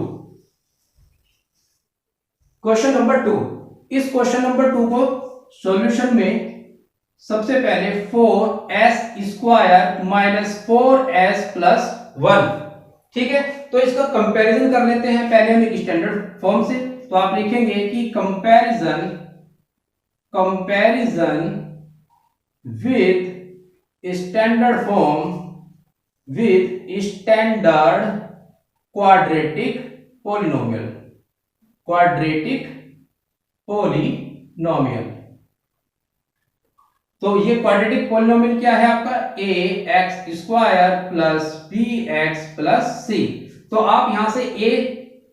क्वेश्चन नंबर 2, इस क्वेश्चन नंबर 2 को सॉल्यूशन में सबसे पहले 4s square minus 4s plus 1। ठीक है, तो इसका कंपैरिजन कर लेते हैं पहले हम एक स्टैंडर्ड फॉर्म से। तो आप लिखेंगे कि comparison with standard form with standard quadratic polynomial, तो ये क्वाड्रेटिक पॉलिनोमियल क्या है आपका, ax square plus bx plus c। तो आप यहां से a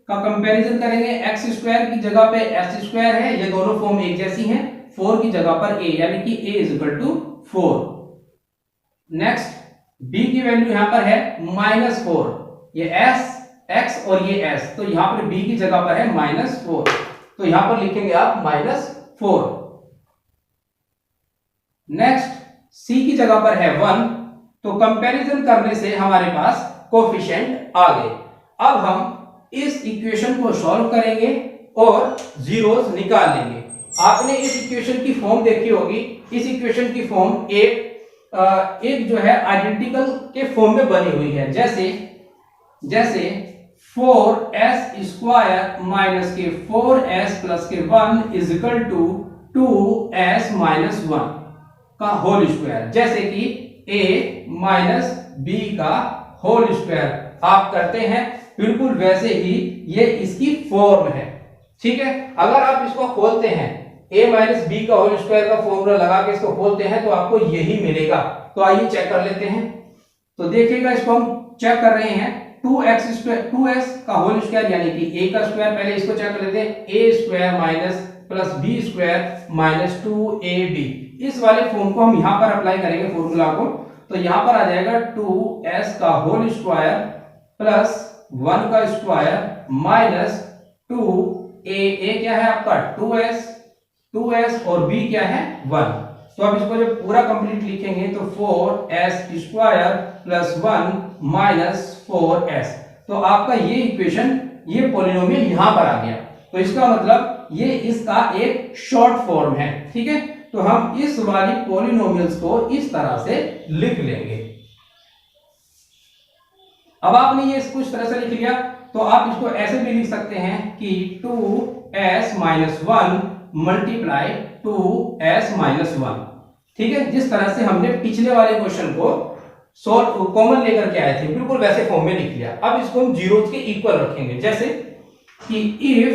का कंपैरिजन करेंगे, x स्क्वायर की जगह पे s स्क्वायर है, ये दोनों फॉर्म एक जैसी हैं, 4 की जगह पर a, यानी कि a is equal to 4। Next b की वैल्यू यहां पर है -4, ये s x और ये s, तो यहां पर b की जगह पर है -4, तो यहां पर लिखेंगे आप -4। नेक्स्ट c की जगह पर है 1, तो कंपैरिजन करने से हमारे पास कोफिशिएंट आ गए। अब हम इस इक्वेशन को सॉल्व करेंगे और जीरोस निकाल लेंगे। आपने इस इक्वेशन की फॉर्म देखी होगी, इस इक्वेशन की फॉर्म एक जो है आइडेंटिकल के फॉर्म में बनी हुई है, जैसे 4s स्क्वायर माइनस के 4s प्लस के 1 is equal to 2s minus 1 का होल स्क्वायर, जैसे कि a माइनस b का होल स्क्वायर आप करते हैं, बिल्कुल वैसे ही ये इसकी फॉर्म है। ठीक है, अगर आप इसको खोलते हैं, a माइनस बी का होल स्क्वायर का फॉर्मूला लगा के इसको खोलते हैं तो आपको यही मिलेगा। तो आइए चेक कर लेते हैं। तो देखिएगा, इसको हम चेक कर रहे हैं, 2s का होल स्क्वायर यानी कि a का स्क्वायर, पहले इसको चेक कर लेते हैं, a square minus plus B square minus 2ab। इस वाले फॉर्म को हम यहां पर अप्लाई करेंगे फॉर्मूला को, तो यहां पर आ जाएगा 2s का होल स्क्वायर प्लस 1 का स्क्वायर माइनस 2a क्या है आपका 2s और b क्या है 1। तो अब इसको जब पूरा कंप्लीट लिखेंगे तो 4s square plus 1 minus 4s, तो आपका ये इक्वेशन, ये पॉलिनोमियल यहां पर आ गया। तो इसका मतलब ये इसका एक शॉर्ट फॉर्म है। ठीक है, तो हम इस वाली पॉलिनोमियल्स को इस तरह से लिख लेंगे। अब आपने ये इसको इस तरह से लिख लिया, तो आप इसको ऐसे भी लिख सकते हैं कि 2s minus 1 multiply 2s minus 1। ठीक है, जिस तरह से हमने पिछले वाले क्वेश्चन को सॉल्व कॉमन लेकर के आए थे, बिल्कुल वैसे फॉर्म में लिख लिया। अब इसको हम जीरोस के इक्वल रखेंगे, जैसे कि if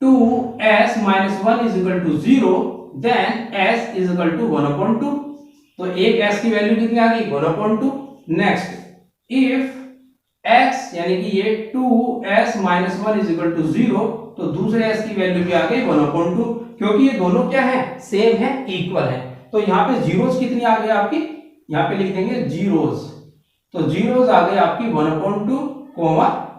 2s minus 1 is equal to 0 then s is equal to 1/2। तो एक s की वैल्यू कितनी आ गई 1/2। नेक्स्ट इफ x यानी कि ये 2s minus 1 is equal to 0, तो दूसरे s की वैल्यू भी आ गई 1/2, क्योंकि ये दोनों क्या है, सेम है, इक्वल है। तो यहाँ पे जीरोस कितनी आ गई आपकी, यहाँ पे लिख देंगे जीरोस, तो जीरोस आ गए आपकी 1/2,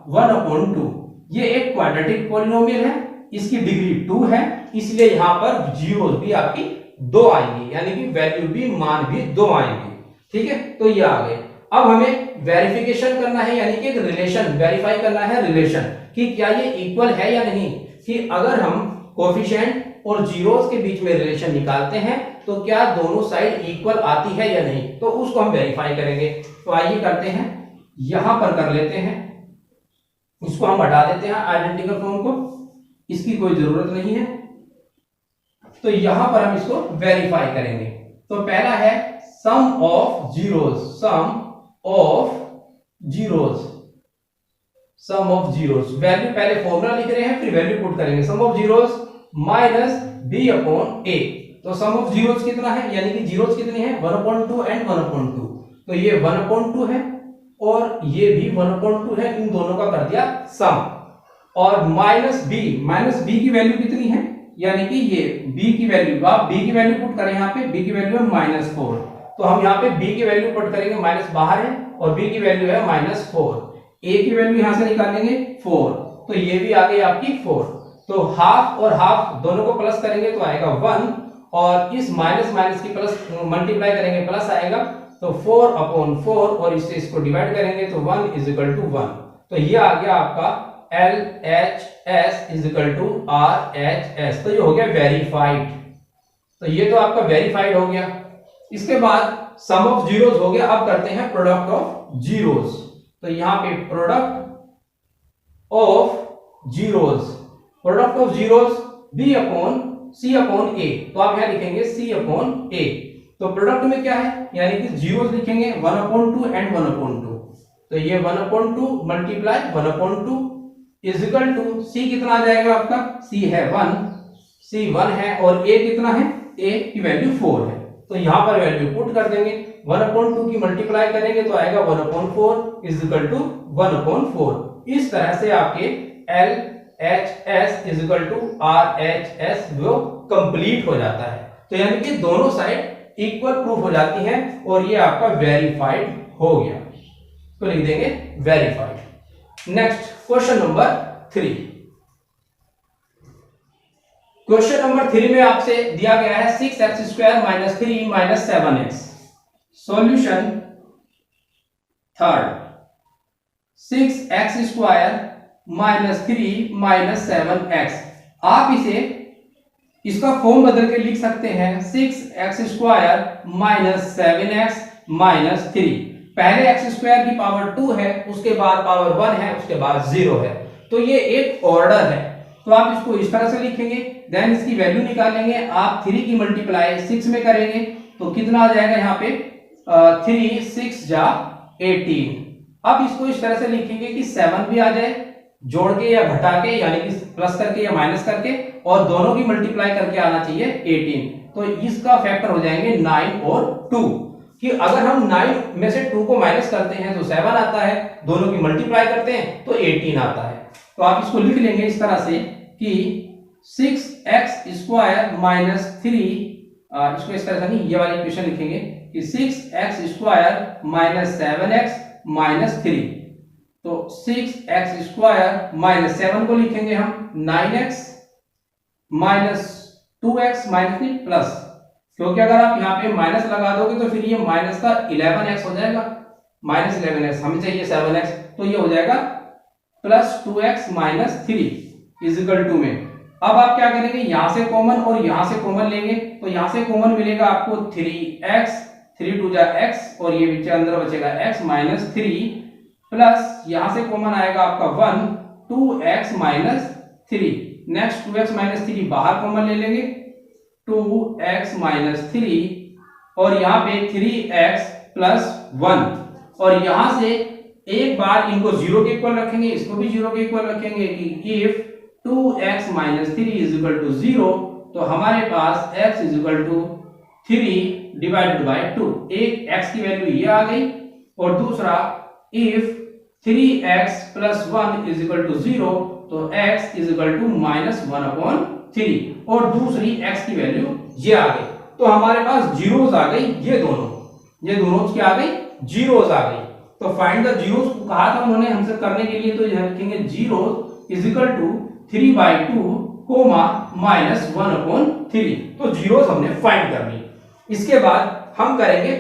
1/2। ये एक क्वाड्रेटिक पॉलिनोमियल है, इसकी डिग्री 2 है, इसलिए यहां पर जीरोस भी आपकी 2 आएंगी, यानी कि वैल्यू भी, मान भी 2 आएंगे। ठीक है, तो ये आ गए। अब हमें वेरिफिकेशन करना है, यानी कि एक रिलेशन वेरीफाई करना है, रिलेशन कि क्या ये इक्वल है या नहीं। कि अगर हम कोफिशिएंट और जीरोस के बीच में रिलेशन निकालते हैं तो क्या दोनों साइड इक्वल आती है या नहीं, तो उसको हम वेरीफाई करेंगे। तो आइए करते हैं, यहां पर कर लेते हैं, इसको हम हटा देते हैं आइडेंटिकल फॉर्म को, इसकी कोई जरूरत नहीं है। तो यहां पर हम इसको वेरीफाई करेंगे। तो पहला है sum of zeros, sum of zeros, sum of zeros, value पहले फॉर्मूला लिख रहे हैं फिर वैल्यू पुट करेंगे। Sum of zeros minus b upon a. तो सम ऑफ जीरोस कितना है, यानी कि जीरोस कितने हैं 1/2 एंड 1/2। तो ये 1/2 है और ये भी 1/2 है, इन दोनों का कर दिया सम। और माइनस बी की वैल्यू कितनी है, यानी कि ये b की वैल्यू, आप b की वैल्यू पुट करें, यहाँ पे b की वैल्यू है -4। तो हम यहाँ पे b की वैल्यू पुट करेंगे, माइनस बाहर है और b की वैल्यू है -4। a की वैल्यू यहां से निकालेंगे 4, तो ये भी आ गई आपकी 4। तो हाफ और हाफ दोनों को प्लस करेंगे तो आएगा 1, और इस माइनस की प्लस मल्टीप्लाई करेंगे प्लस आएगा, तो 4/4 और इससे इसको डिवाइड करेंगे तो 1 = 1। तो ये आ गया आपका LHS = RHS। तो ये हो गया वेरीफाइड। तो ये तो आपका वेरीफाइड हो गया। इसके बाद सम ऑफ जीरोस हो गया। अब करते हैं प्रोडक्ट ऑफ जीरोस। तो यहां पे product of zeros, product of zeros B/C/A। तो आप यहां लिखेंगे C/A। तो प्रोडक्ट में क्या है, यानी कि जीरोस लिखेंगे 1/2 एंड 1/2। तो ये 1/2 मल्टीप्लाई 1/2 इजिकल टू C कितना आ जाएगा आपका, C है 1, C 1 है, और A कितना है, A की वैल्यू 4 है। तो यहां पर वैल्यू पुट कर देंगे, 1/2 की मल्टीप्लाई करेंगे तो आएगा 1/4 इजिकल टू 1/4। इस तरह से आपके LHS = RHS वो कंप्लीट हो जाता है। तो यानी कि दोनों साइड इक्वल प्रूफ हो जाती हैं और ये आपका वेरीफाइड हो गया। तो लिख देंगे verified. Next question number 3। Question number 3 में आपसे दिया गया है 6x² - 3 - 7x। Solution third, 6x² - 3 - 7x। आप इसे इसका फॉर्म बदल के लिख सकते हैं 6x² - 7x - 3। पहले x² की पावर 2 है, उसके बाद पावर 1 है, उसके बाद 0 है। तो ये एक ऑर्डर है। तो आप इसको इस तरह से लिखेंगे, देन इसकी वैल्यू निकालेंगे। आप 3 की मल्टीप्लाई 6 में करेंगे तो कितना आ जाएगा यहाँ पे 3 6 जा 18। अब इसको इस तरह से लिखेंगे कि 7 भी आ जाए जोड़ के या घटा के, यानी कि प्लस करके या माइनस करके, और दोनों की मल्टीप्लाई करके आना चाहिए 18। तो इसका फैक्टर हो जाएंगे 9 और 2, कि अगर हम 9 में से 2 को माइनस करते हैं तो 7 आता है, दोनों की मल्टीप्लाई करते हैं तो 18 आता है। तो आप इसको लिख लेंगे इस तरह से कि 6x² - 3, इसको इस तरह से नहीं, ये वाली इक्वेशन लिखेंगे कि 6x² - 7x - 3। तो 6x² - 7 को लिखेंगे हम 9x - 2x - प्लस, क्योंकि अगर आप यहाँ पे माइनस लगा दोगे तो फिर ये माइनस का 11x हो जाएगा, -11x, हमें चाहिए 7x, तो ये हो जाएगा प्लस 2x - 3 इजिकल टू में। अब आप क्या करेंगे, यहां से कॉमन और यहां से कॉमन लेंगे, तो यहां से कॉमन मिलेगा आपको 3x, 3 2 जा x, और ये बीच अंदर बचेगा x - 3, प्लस यहां से कॉमन आएगा आपका 1 2x - 3। नेक्स्ट 2x - 3 बाहर कॉमन ले लेंगे, 2x - 3, और यहाँ पे 3x + 1, और यहां से एक बार इनको 0 के इक्वल रखेंगे, इसको भी 0 के इक्वल रखेंगे कि इफ 2x - 3 = 0, तो हमारे पास x = 3/2। एक x की वैल्यू ये आ गई, और दूसरा इफ 3x + 1 = 0, तो x = -1/3, और दूसरी x की वैल्यू ये आ गई। तो हमारे पास जीरोस आ गई, ये दोनों क्या आ गई, जीरोस आ गई। तो फाइंड द जीरोस कहा था उन्होंने हमसे करने के लिए, तो यहां लिखेंगे जीरोस = 3/2, -1/3। तो जीरोस हमने फाइंड कर ली। इसके बाद हम करेंगे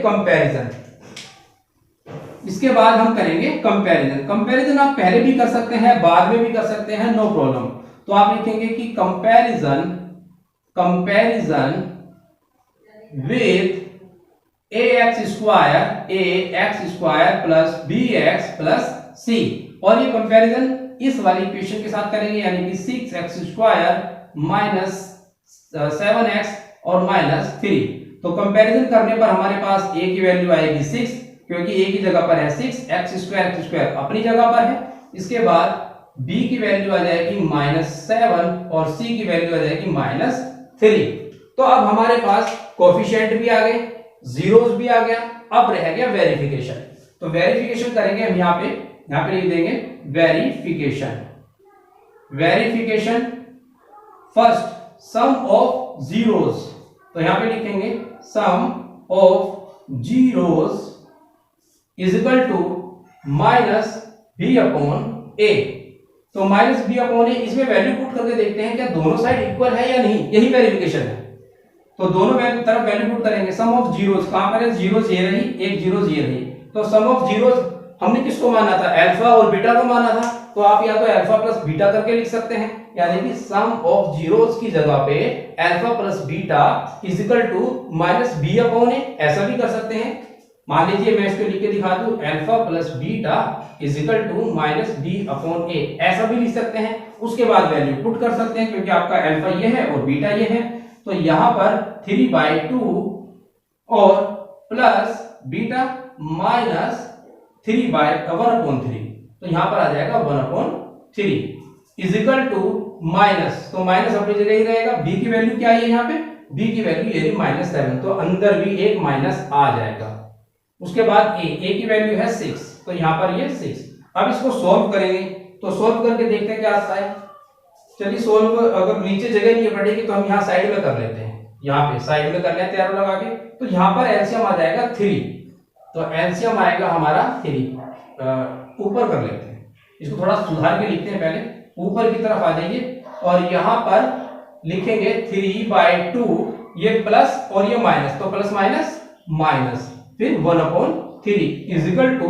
कंपैरिजन। कंपैरिजन आप पहले भी कर सकते हैं, बाद में भी कर सकते हैं, नो प्रॉब्लम। तो आप लिखेंगे कि comparison with ax square plus bx plus c, और ये कंपैरिजन इस वाली इक्वेशन के साथ करेंगे, यानी कि 6x स्क्वायर माइनस 7x और माइनस 3। तो कंपैरिजन करने पर हमारे पास a की वैल्यू आएगी 6, क्योंकि a की जगह पर है 6, x स्क्वायर अपनी जगह पर है। इसके बाद b की वैल्यू आ जाएगी -7 और c की वैल्यू आ जाएगी -3। तो अब हमारे पास कोफिशिएंट भी आ गए, जीरोस भी आ गया, अब रह गया वेरिफिकेशन। तो वेरिफिकेशन करेंगे हम यहाँ पे लिख देंगे verification first sum of zeros. तो यहां पे लिखेंगे sum of zeros is equal to minus b upon a. तो माइनस बी अपॉन ए, इसमें वैल्यू पुट करके देखते हैं क्या दोनों साइड इक्वल है या नहीं, यही वेरिफिकेशन है। तो दोनों तरफ वैल्यू पुट करेंगे। सम ऑफ जीरोस कहां पर है, जीरोस ये रही, एक जीरोस ये रही। तो सम ऑफ जीरोस हमने किसको माना था, अल्फा और बीटा को माना था। तो आप या तो अल्फा प्लस बीटा करके लिख सकते हैं, यानी कि सम ऑफ जीरोस की जगह पे alpha plus beta is equal to minus b upon a, ऐसा भी कर सकते हैं। मान लीजिए मैं इसको लिख के दिखा दूं, alpha plus beta is equal to minus b upon a, ऐसा भी लिख सकते हैं। उसके बाद वैल्यू पुट कर सकते हैं, क्योंकि आपका अल्फा ये है और बीटा ये है। तो यहां पर 3/2 और प्लस बीटा माइनस 1/3, तो यहां पर आ जाएगा 1/3 इज इक्वल टू माइनस, तो माइनस अपनी जगह ही रहेगा। बी की वैल्यू क्या है यहाँ पे, बी की वैल्यू ये -7, तो अंदर भी एक माइनस आ जाएगा। उसके बाद ए की वैल्यू है 6, तो यहाँ पर ये 6। अब इसको सोल्व करेंगे, तो सोल्व करके देखते हैं क्या आता है। चलिए सोल्व, अगर नीचे जगह नहीं पड़ेगी तो हम यहाँ साइड में कर लेते हैं, यहाँ पे साइड में कर लेते हैं एरो लगा के। तो यहाँ पर एलसीएम आ जाएगा 3, तो एलसीएम आएगा हमारा 3। ऊपर कर लेते हैं, इसको थोड़ा सुधार के लिखते हैं। पहले ऊपर की तरफ आ जाइए और यहाँ पर लिखेंगे 3/2, ये प्लस और ये माइनस, तो प्लस माइनस माइनस, फिर 1/3 is equal to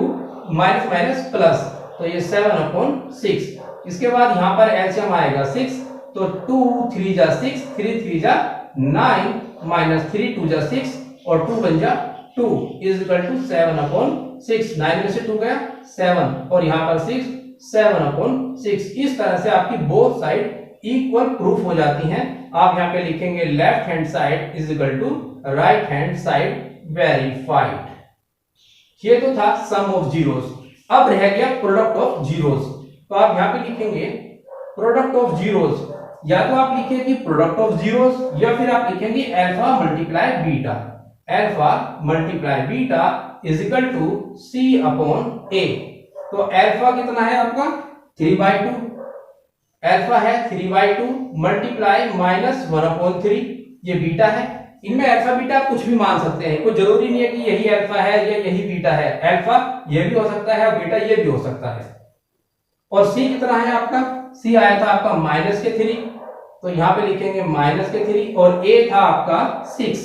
minus minus plus, तो ये 7/6। इसके बाद यहाँ पर एलसीएम आएगा 6, तो 2 3 जा 6, 3 3 जा 9, माइनस 3 2 जा 6 और 2 बन जा 2 इज इक्वल टू 7/6। 9 में से 2 गया 7, और यहाँ पर 6, 7/6। इस तरह से आपकी बोथ साइड इक्वल प्रूफ हो जाती हैं। आप यहाँ पे लिखेंगे left hand side is equal to right hand side verified. ये तो था सम ऑफ जीरोस। अब रह गया प्रोडक्ट ऑफ जीरोस। तो आप यहाँ पे लिखेंगे प्रोडक्ट ऑफ जीरोस, या तो आप लिखेंगे प्रोडक्ट ऑफ जीरोस, या फिर आप लिखेंगे alpha multiply beta. Alpha multiply beta is equal to c upon a. तो अल्फा कितना है आपका 3/2, अल्फा है 3/2 मल्टीप्लाई माइनस 1/3, ये बीटा है। इनमें अल्फा बीटा आप कुछ भी मान सकते हैं, कोई जरूरी नहीं है कि यही अल्फा है या यही बीटा है। अल्फा ये भी हो सकता है और बीटा ये भी हो सकता है। और सी कितना है आपका, सी आया था आपका -3, तो यहाँ पे लिखेंगे -3, और ए था आपका 6,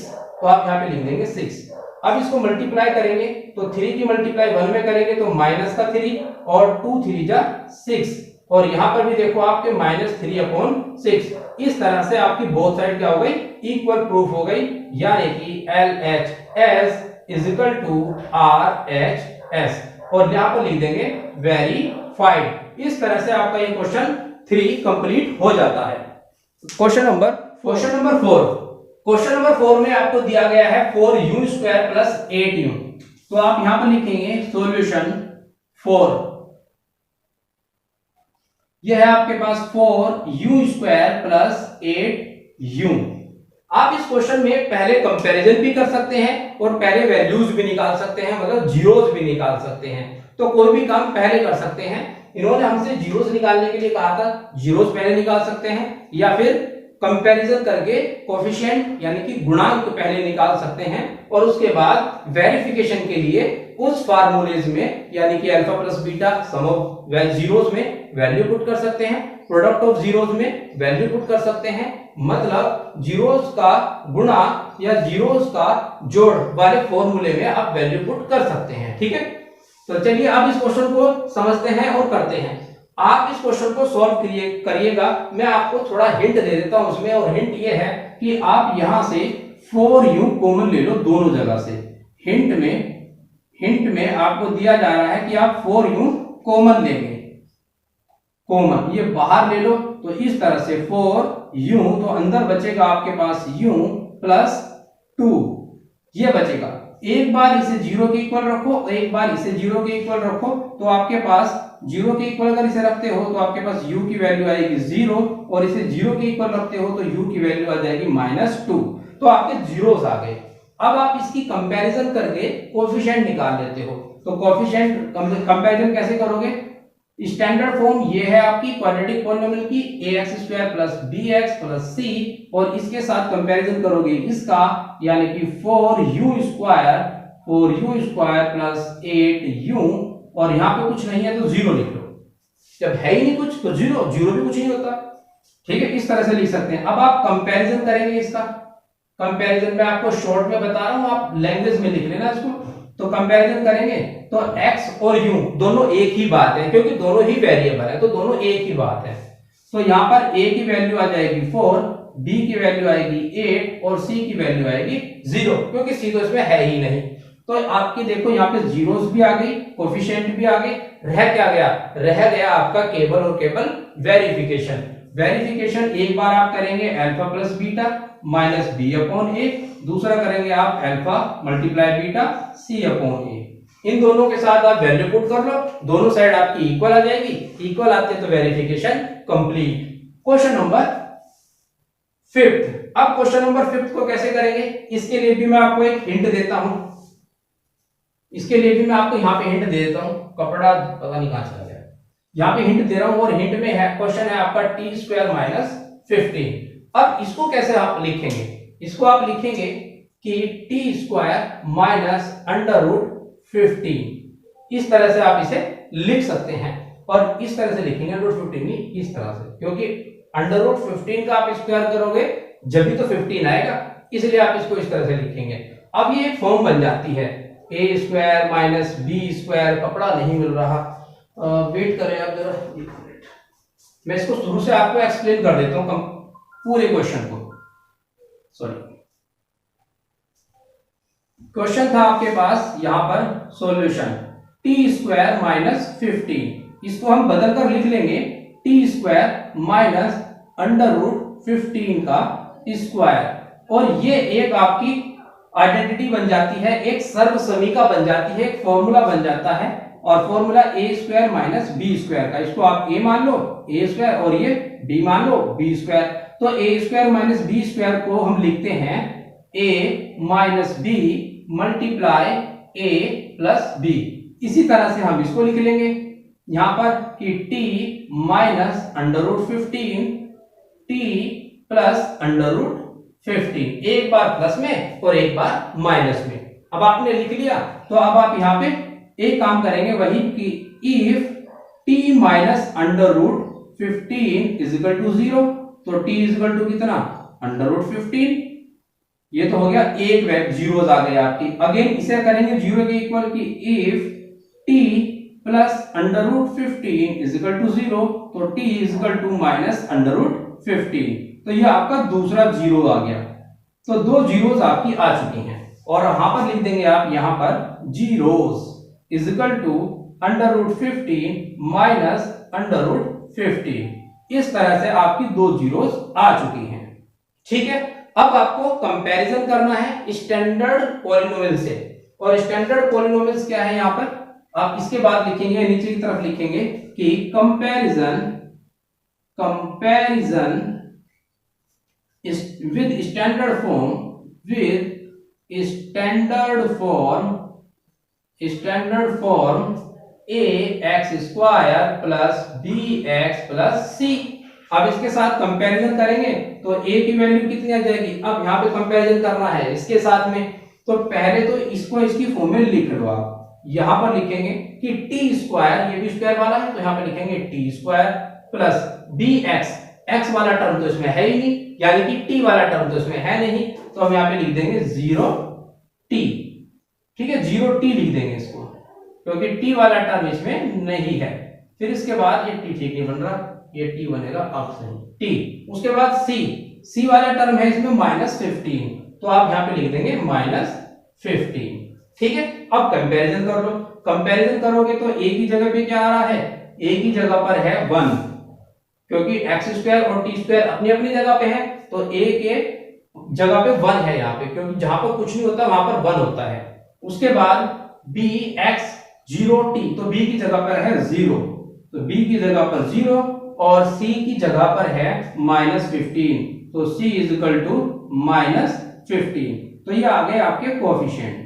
तो आप यहाँ पे लिख देंगे 6। अब इसको मल्टीप्लाई करेंगे, तो 3 की मल्टीप्लाई 1 में करेंगे तो -3 और 2 3 जा 6, और यहाँ पर भी देखो आपके -3/6। इस तरह से आपकी बोथ साइड क्या हो गई, इक्वल प्रूफ हो गई, यानी कि LHS is equal to RHS, और यहाँ पर लिख देंगे वेरीफाइड। इस तरह से आपका ये क्वेश्चन 3 कंप्लीट हो जाता है। Question number 4। क्वेश्चन नंबर 4 में आपको दिया गया है 4u² प्लस 8u। तो आप यहां पर लिखेंगे सॉल्यूशन 4। यह है आपके पास 4u² प्लस 8u। आप इस क्वेश्चन में पहले कंपैरिजन भी कर सकते हैं और पहले वैल्यूज भी निकाल सकते हैं, मतलब जीरोस भी निकाल सकते हैं। तो कोई भी काम पहले कर सकते हैं। इन्होंने हमसे जीरोस निकालने के लिए कहा था, जीरोस पहले निकाल सकते हैं, या फिर कंपैरिजन करके कोफिशिएंट यानी कि गुणांक पहले निकाल सकते हैं, और उसके बाद वेरिफिकेशन के लिए उस फार्मूलेज में यानी कि alpha plus beta some of zeros में वैल्यू पुट कर सकते हैं, प्रोडक्ट ऑफ जीरोस में वैल्यू पुट कर सकते हैं। मतलब जीरोस का गुणा या जीरोस का जोड़ वाले फॉर्मूले में आप वैल्यू पुट कर सकते हैं। ठीक है, तो चलिए अब इस क्वेश्चन को समझते हैं और करते हैं। आप इस क्वेश्चन को सॉल्व करिएगा। मैं आपको थोड़ा हिंट दे देता हूं उसमें, और हिंट ये है कि आप यहां से 4u कॉमन ले लो दोनों जगह से। हिंट में आपको दिया जा रहा है कि आप 4u कॉमन लेंगे, कॉमन ये बाहर ले लो, तो इस तरह से 4u, तो अंदर बचेगा आपके पास u प्लस 2, ये बचेगा। एक बार इसे 0 के इक्वल रखो, एक बार इसे 0 के इक्वल रखो, तो आपके पास 0 के इक्वल अगर इसे रखते हो तो आपके पास u की वैल्यू आएगी 0, और इसे 0 के इक्वल रखते हो तो u की वैल्यू आ जाएगी -2, तो आपके जीरोस आ गए। अब आप इसकी कंपैरिजन करके कोएफिशिएंट निकाल लेते हो। तो कोएफिशिएंट कंपैरिजन कैसे करोगे? स्टैंडर्ड फॉर्म ये है आपकी क्वाड्रेटिक पॉलिनोमियल की ax² + bx + c, और इसके साथ कंपैरिजन करोगे इसका, यानी कि 4u² + 8u, और यहां पे कुछ नहीं है तो 0 लिख लो। जब है ही नहीं कुछ तो 0 भी कुछ नहीं होता। ठीक है, इस तरह से लिख सकते हैं। अब आप कंपैरिजन करेंगे इसका। कंपैरिजन में आपको शॉर्ट में बता रहा हूं, आप लैंग्वेज में लिख लेना इसको। तो कंपैरिजन करेंगे तो x और u दोनों एक ही बात है, क्योंकि दोनों ही वेरिएबल है, तो दोनों एक ही बात है। तो यहां पर a की वैल्यू आ जाएगी 4, b की वैल्यू आएगी 8, और c की वैल्यू आएगी 0, क्योंकि c तो इसमें है ही नहीं। तो आपकी देखो यहाँ पे जीरोस भी आ गई, कोएफिशिएंट भी आ गए, रह क्या गया? रह गया आपका केवल और केवल वेरिफिकेशन। वेरिफिकेशन एक बार आप करेंगे alpha plus beta minus b upon a, दूसरा करेंगे आप alpha multiply beta c upon a. इन दोनों के साथ आप वैल्यू पुट कर लो, दोनों साइड आपकी इक्वल आ जाएगी। इक्वल आते तो verification complete. Question number 5th। अब क्वेश्चन नंबर 5th को कैसे करेंगे, इसके लिए भी मैं आपको एक हिंट देता हूं। इसके लिए भी मैं आपको यहाँ पे हिंट दे देता हूं। कपड़ा पता नहीं कहां चला गया, यहाँ पे हिंट दे रहा हूं, और हिंट में है क्वेश्चन है आपका t² - 15। अब इसको कैसे आप लिखेंगे? इसको आप लिखेंगे कि t² - √15। इस तरह से आप इसे लिख सकते हैं, और इस तरह से लिखेंगे √15 नहीं, इस तरह से, क्योंकि √15 का आप स्क्वायर करोगे जब भी तो 15 आएगा, इसलिए आप इसको इस तरह से लिखेंगे। अब ये एक फॉर्म बन जाती है a² - b²। कपड़ा नहीं मिल रहा, वेट करें आप जरा, एक मिनट। मैं इसको शुरू से आपको एक्सप्लेन कर देता हूं पूरे क्वेश्चन को। सॉरी, क्वेश्चन था आपके पास यहां पर सॉल्यूशन t² - 15। इसको हम बदल कर लिख लेंगे t² - √15 का स्क्वायर, और ये एक आपकी आइडेंटिटी बन जाती है, एक सर्वसमीका बन जाती है, एक फॉर्मूला बन जाता है। और फॉर्मूला a² - b² का, इसको आप a मान लो a², और ये b मान लो b²। तो a² - b² को हम लिखते हैं a - b multiply a plus b। इसी तरह से हम इसको लिख लेंगे यहां पर कि t - √15 t प्लस √15, एक बार प्लस में और एक बार माइनस में। अब आपने लिख लिया, तो अब आप यहां पे एक काम करेंगे वही कि if t - √15 = 0, तो t = कितना? √15। ये तो हो गया एक जीरोस आ गए आपकी। अगेन इसे करेंगे 0 के इक्वल की if t प्लस √15 = 0, तो t = -√15। तो ये आपका दूसरा जीरो आ गया। तो दो जीरोस आपकी आ चुकी हैं, और यहां पर लिख देंगे आप यहां पर जीरोस = √15 - √15। इस तरह से आपकी दो जीरोस आ चुकी हैं। ठीक है, अब आपको कंपैरिजन करना है स्टैंडर्ड पॉलिनोमियल से। और स्टैंडर्ड पॉलिनोमियल्स क्या है यहां पर, आप इसके बाद लिखेंगे, नीचे की तरफ लिखेंगे कि comparison with standard form ax² + bx + c। अब इसके साथ कंपैरिजन करेंगे तो a की वैल्यू कितनी आ जाएगी? अब यहाँ पे कंपैरिजन करना है इसके साथ में, तो पहले तो इसको इसकी फॉर्म में लिख लो। आप यहां पर लिखेंगे कि t², ये भी स्क्वायर वाला है, तो यहां पर लिखेंगे t² + bx, x वाला टर्म तो इसमें है ही नहीं, यानी कि t वाला टर्म तो इसमें है नहीं, तो हम यहां पे लिख देंगे 0t। ठीक है, 0t लिख देंगे इसको, क्योंकि t वाला टर्म इसमें नहीं है। फिर इसके बाद ये टी ठीक नहीं बन रहा, ये टी बनेगा ऑप्शन टी। उसके बाद सी वाला टर्म है इसमें -15, तो आप यहाँ पे लिख देंगे -15। ठीक है, अब कंपैरिजन कर लो। कंपैरिजन करोगे तो ए की जगह पे क्या आ रहा है, ए की जगह पर है 1, क्योंकि x² और t² अपनी अपनी जगह पे है, तो a के जगह पे 1 है यहाँ पे, क्योंकि जहां पर कुछ नहीं होता वहां पर 1 होता है। उसके बाद b x 0t, तो b की जगह पर है 0, तो b की जगह पर 0 और c की जगह पर है -15, तो c -15। तो ये आ गए आपके कोएफिशिएंट,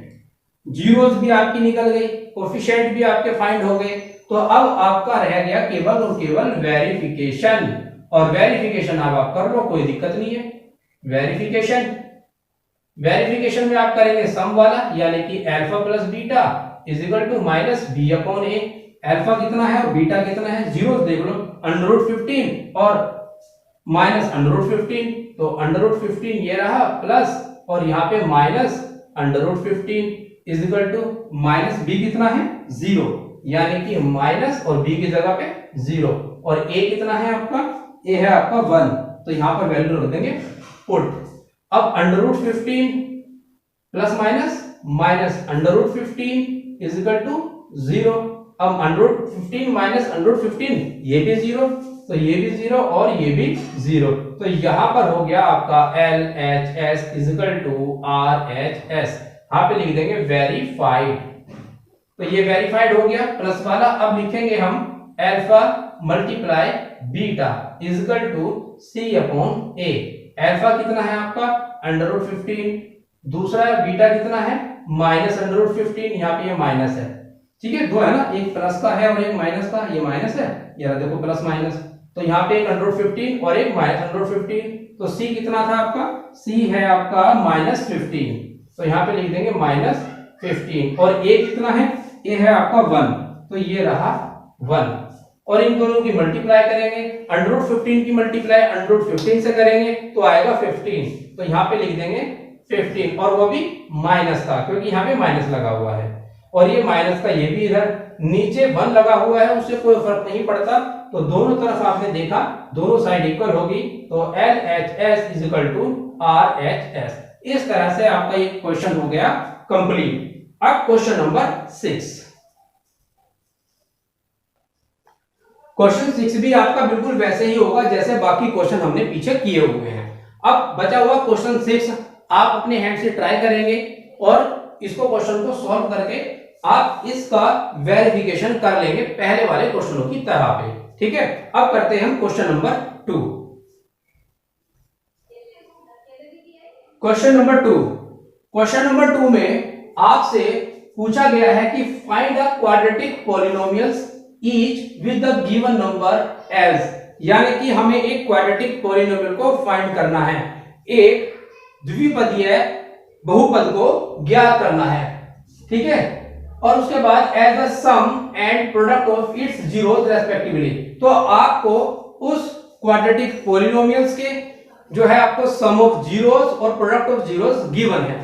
जीरोस भी आपकी निकल गई, कोएफिशिएंट भी आपके फाइंड हो गए। तो अब आपका रह गया केवल और केवल वेरिफिकेशन, और वेरिफिकेशन अब आप कर लो, कोई दिक्कत नहीं है। वेरिफिकेशन में आप करेंगे सम वाला, यानी कि alpha plus beta is equal to -b/a। Alpha कितना है और बीटा कितना है, जीरोस देख लो, √15 और -√15, तो √15 ये रहा प्लस, और यहाँ पे -√15 इज इक्वल टू -b कितना है 0, यानी कि माइनस और b की जगह पे 0, और a कितना है आपका, a है आपका 1, तो यहाँ पर वैल्यू रख देंगे पुट। अब √15 plus minus √15 is equal to 0। अब √15 माइनस √15 ये भी 0, तो ये भी 0 और ये भी 0, तो यहां पर हो गया आपका LHS is equal to RHS। यहाँ पे लिख देंगे वेरीफाइड, तो ये वेरीफाइड हो गया प्लस वाला। अब लिखेंगे हम alpha multiply beta is equal to C/A। Alpha कितना है आपका √15, दूसरा बीटा कितना है -√15, यहाँ पे ये माइनस है, ठीक है, दो है ना, एक प्लस का है और एक माइनस का, ये माइनस है, ये देखो प्लस माइनस, तो यहाँ पे एक √15 और एक -√15, तो C कितना था आपका, C है आपका -15, तो यहाँ पे लिख देंगे -15, और A कितना है, A है आपका 1, तो ये रहा 1, और इन दोनों की मल्टीप्लाई करेंगे, √15 की मल्टीप्लाई √15 से करेंगे तो आएगा 15, तो यहाँ पे लिख देंगे 15, और वो भी माइनस का, क्योंकि यहाँ पे माइनस लगा हुआ है, और ये माइनस का ये भी इधर नीचे 1 लगा हुआ है, उससे कोई फर्क नहीं पड़ता, तो दोनों तरफ आपने देखा दोनों साइड इक्वल होगी, तो LHS is equal to RHS। इस तरह से आपका ये क्वेश्चन हो गया कंप्लीट। अब क्वेश्चन नंबर 6, क्वेश्चन 6 भी आपका बिल्कुल वैसे ही होगा जैसे बाकी क्वेश्चन हमने पीछे किए हुए हैं। अब बचा हुआ क्वेश्चन 6 आप अपने हैंड से ट्राई करेंगे, और इसको क्वेश्चन को सॉल्व करके आप इसका वेरिफिकेशन कर लेंगे पहले वाले क्वेश्चनों की तरह पे, ठीक है। अब करते हैं हम क्वेश्चन नंबर 2। क्वेश्चन नंबर 2 में आपसे पूछा गया है कि find the quadratic polynomials each with the given number as, यानी कि हमें एक क्वाड्रेटिक पॉलिनोमियल को फाइंड करना है, एक द्विपदीय बहुपद को ज्ञात करना है, ठीक है, और उसके बाद as the sum and product of its zeros respectively. तो आपको उस क्वाड्रेटिक पॉलिनोमियल्स के जो है आपको सम ऑफ जीरोस और प्रोडक्ट ऑफ जीरोस गिवन है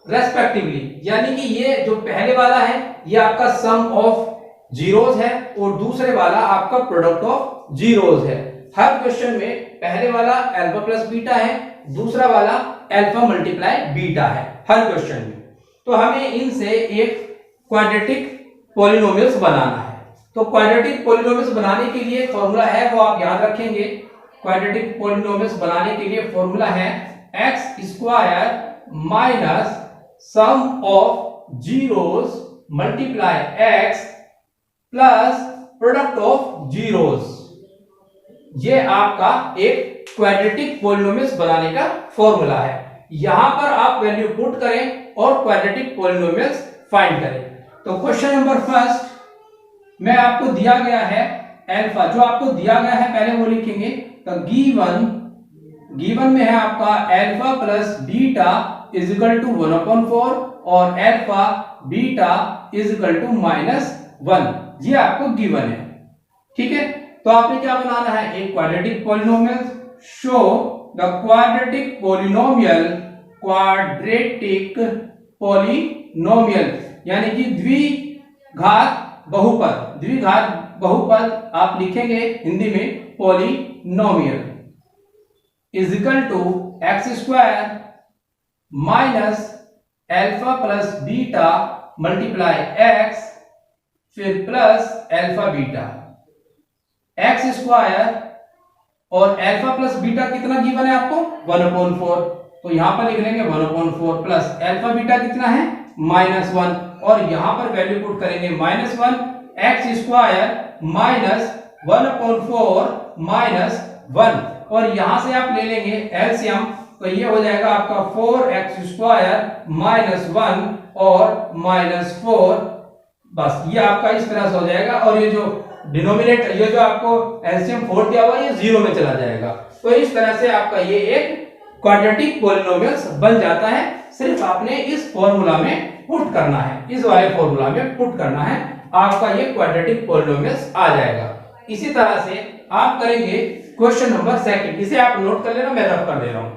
रेस्पेक्टिवली, यानी कि ये जो पहले वाला है ये आपका सम ऑफ जीरोस है और दूसरे वाला आपका प्रोडक्ट ऑफ जीरोस है। हर क्वेश्चन में पहले वाला अल्फा प्लस बीटा है, दूसरा वाला अल्फा मल्टीप्लाई बीटा है हर क्वेश्चन में। तो हमें इनसे एक क्वाड्रेटिक पॉलिनोमियल्स बनाना है। तो क्वाड्रेटिक पॉलिनोमियल्स बनाने के लिए फॉर्मूला है वो आप याद रखेंगे। क्वाड्रेटिक पॉलिनोमियल्स बनाने के लिए फॉर्मूला है x² minus sum of zeros multiply x plus product of zeros. ये आपका एक क्वाड्रेटिक पॉलिनोमियल्स बनाने का फॉर्मूला है। यहां पर आप वैल्यू पुट करें और क्वाड्रेटिक पॉलिनोमियल्स फाइंड करें। तो क्वेश्चन नंबर 1 में आपको दिया गया है अल्फा, जो आपको दिया गया है पहले वो लिखेंगे। तो गिवन में है आपका alpha plus beta is equal to 1/4 और alpha beta is equal to -1, ये आपको गिवन है, ठीक है। तो आपने क्या बनाना है, एक quadratic polynomial. Show the quadratic polynomial यानी कि द्विघात बहुपद, द्विघात बहुपद आप लिखेंगे हिंदी में polynomial is equal to x square minus alpha plus beta multiply x फिर plus alpha beta. X square और अल्फा प्लस बीटा कितना गिवन है आपको 1/4, तो यहां पर लिख लेंगे 1/4 प्लस अल्फा बीटा कितना है -1 और यहां पर वैल्यू पुट करेंगे -1 एक्स स्क्वायर माइनस 1/4 -1 और यहां से आप ले लेंगे एलसीएम, तो ये हो जाएगा आपका 4x स्क्वायर -1 और -4, बस ये आपका इस तरह से हो जाएगा और ये जो डिनोमिनेटर ये जो आपको एलसीएम 4 दिया हुआ है ये 0 में चला जाएगा। तो इस तरह से आपका ये एक क्वाड्रेटिक पॉलिनोमियल्स बन जाता है। सिर्फ आपने इस फॉर्मूला में पुट करना है, इस वाले फॉर्मूला में पुट करना है, आपका ये क्वाड्रेटिक पॉलिनोमियल्स आ जाएगा। इसी तरह से आप करेंगे क्वेश्चन नंबर 2, इसे आप नोट कर लेना, मैं रफ कर दे रहा हूं।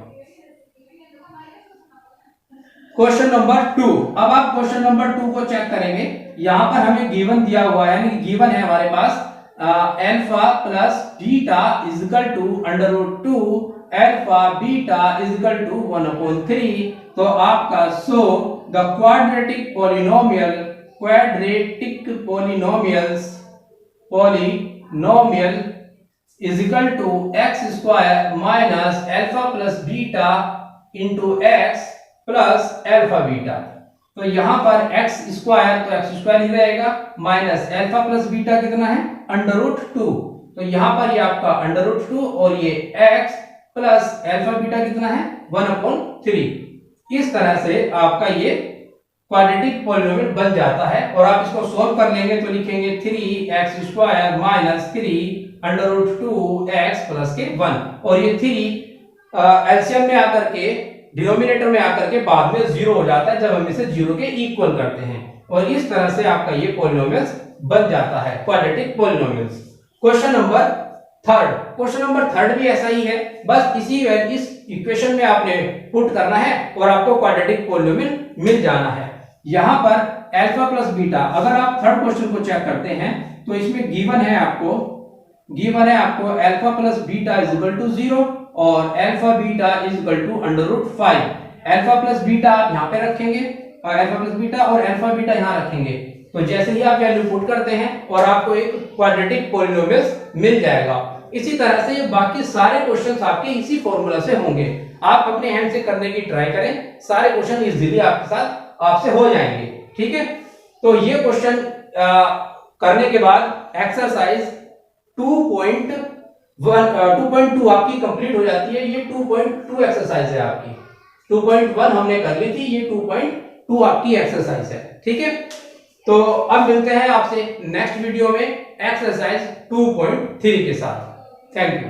क्वेश्चन नंबर 2, अब आप क्वेश्चन नंबर 2 को चेक करेंगे। यहां पर हमें गिवन दिया हुआ है, यानी गिवन है हमारे पास alpha plus beta is equal to √2 alpha beta is equal to 1/3। तो आपका so the quadratic polynomial is equal to x square minus alpha plus beta into x plus alpha beta. तो यहां पर एक्स स्क्वायर तो x square ही रहेगा minus alpha plus beta कितना है √2, तो यहां पर ये आपका √2 और ये x प्लस अल्फा बीटा कितना है 1/3। इस तरह से आपका ये क्वाड्रेटिक पॉलिनोमियल बन जाता है और आप इसको सॉल्व कर लेंगे तो लिखेंगे 3x square minus 3 √2x plus के 1 और ये 3 एलसीएम में आकर के डिनोमिनेटर में आकर के बाद में 0 हो जाता है जब हम इसे 0 के इक्वल करते हैं और इस तरह से आपका ये पॉलिनोमियल्स बन जाता है क्वाड्रेटिक पॉलिनोमियल्स। क्वेश्चन नंबर 3 भी ऐसा ही है, बस इस इक्वेशन में आपने पुट करना है और आपको क्वाड्रेटिक पॉलिनोमियल मिल जाना है। यहां पर अल्फा प्लस बीटा, अगर आप थर्ड क्वेश्चन को चेक करते हैं तो इसमें गिवन है आपको alpha plus beta is equal to 0 और alpha beta is equal to √5। Alpha plus beta आप यहां पे रखेंगे और अल्फा प्लस बीटा और अल्फा बीटा यहां रखेंगे, तो जैसे ही आप वैल्यू पुट करते हैं और आपको एक क्वाड्रेटिक पॉलिनोमियल मिल जाएगा। इसी तरह से ये बाकी सारे क्वेश्चंस आपके इसी फॉर्मूला से होंगे। आप अपने हैंड से करने की ट्राई करें, सारे क्वेश्चन इजीली आपसे हो जाएंगे, ठीक है। तो ये क्वेश्चन करने के बाद एक्सरसाइज 2.2 आपकी कंप्लीट हो जाती है। ये 2.2 एक्सरसाइज है आपकी, 2.1 हमने कर ली थी, ये 2.2 आपकी एक्सरसाइज है, ठीक है। तो अब मिलते हैं आपसे नेक्स्ट वीडियो में एक्सरसाइज 2.3 के साथ। Thank you.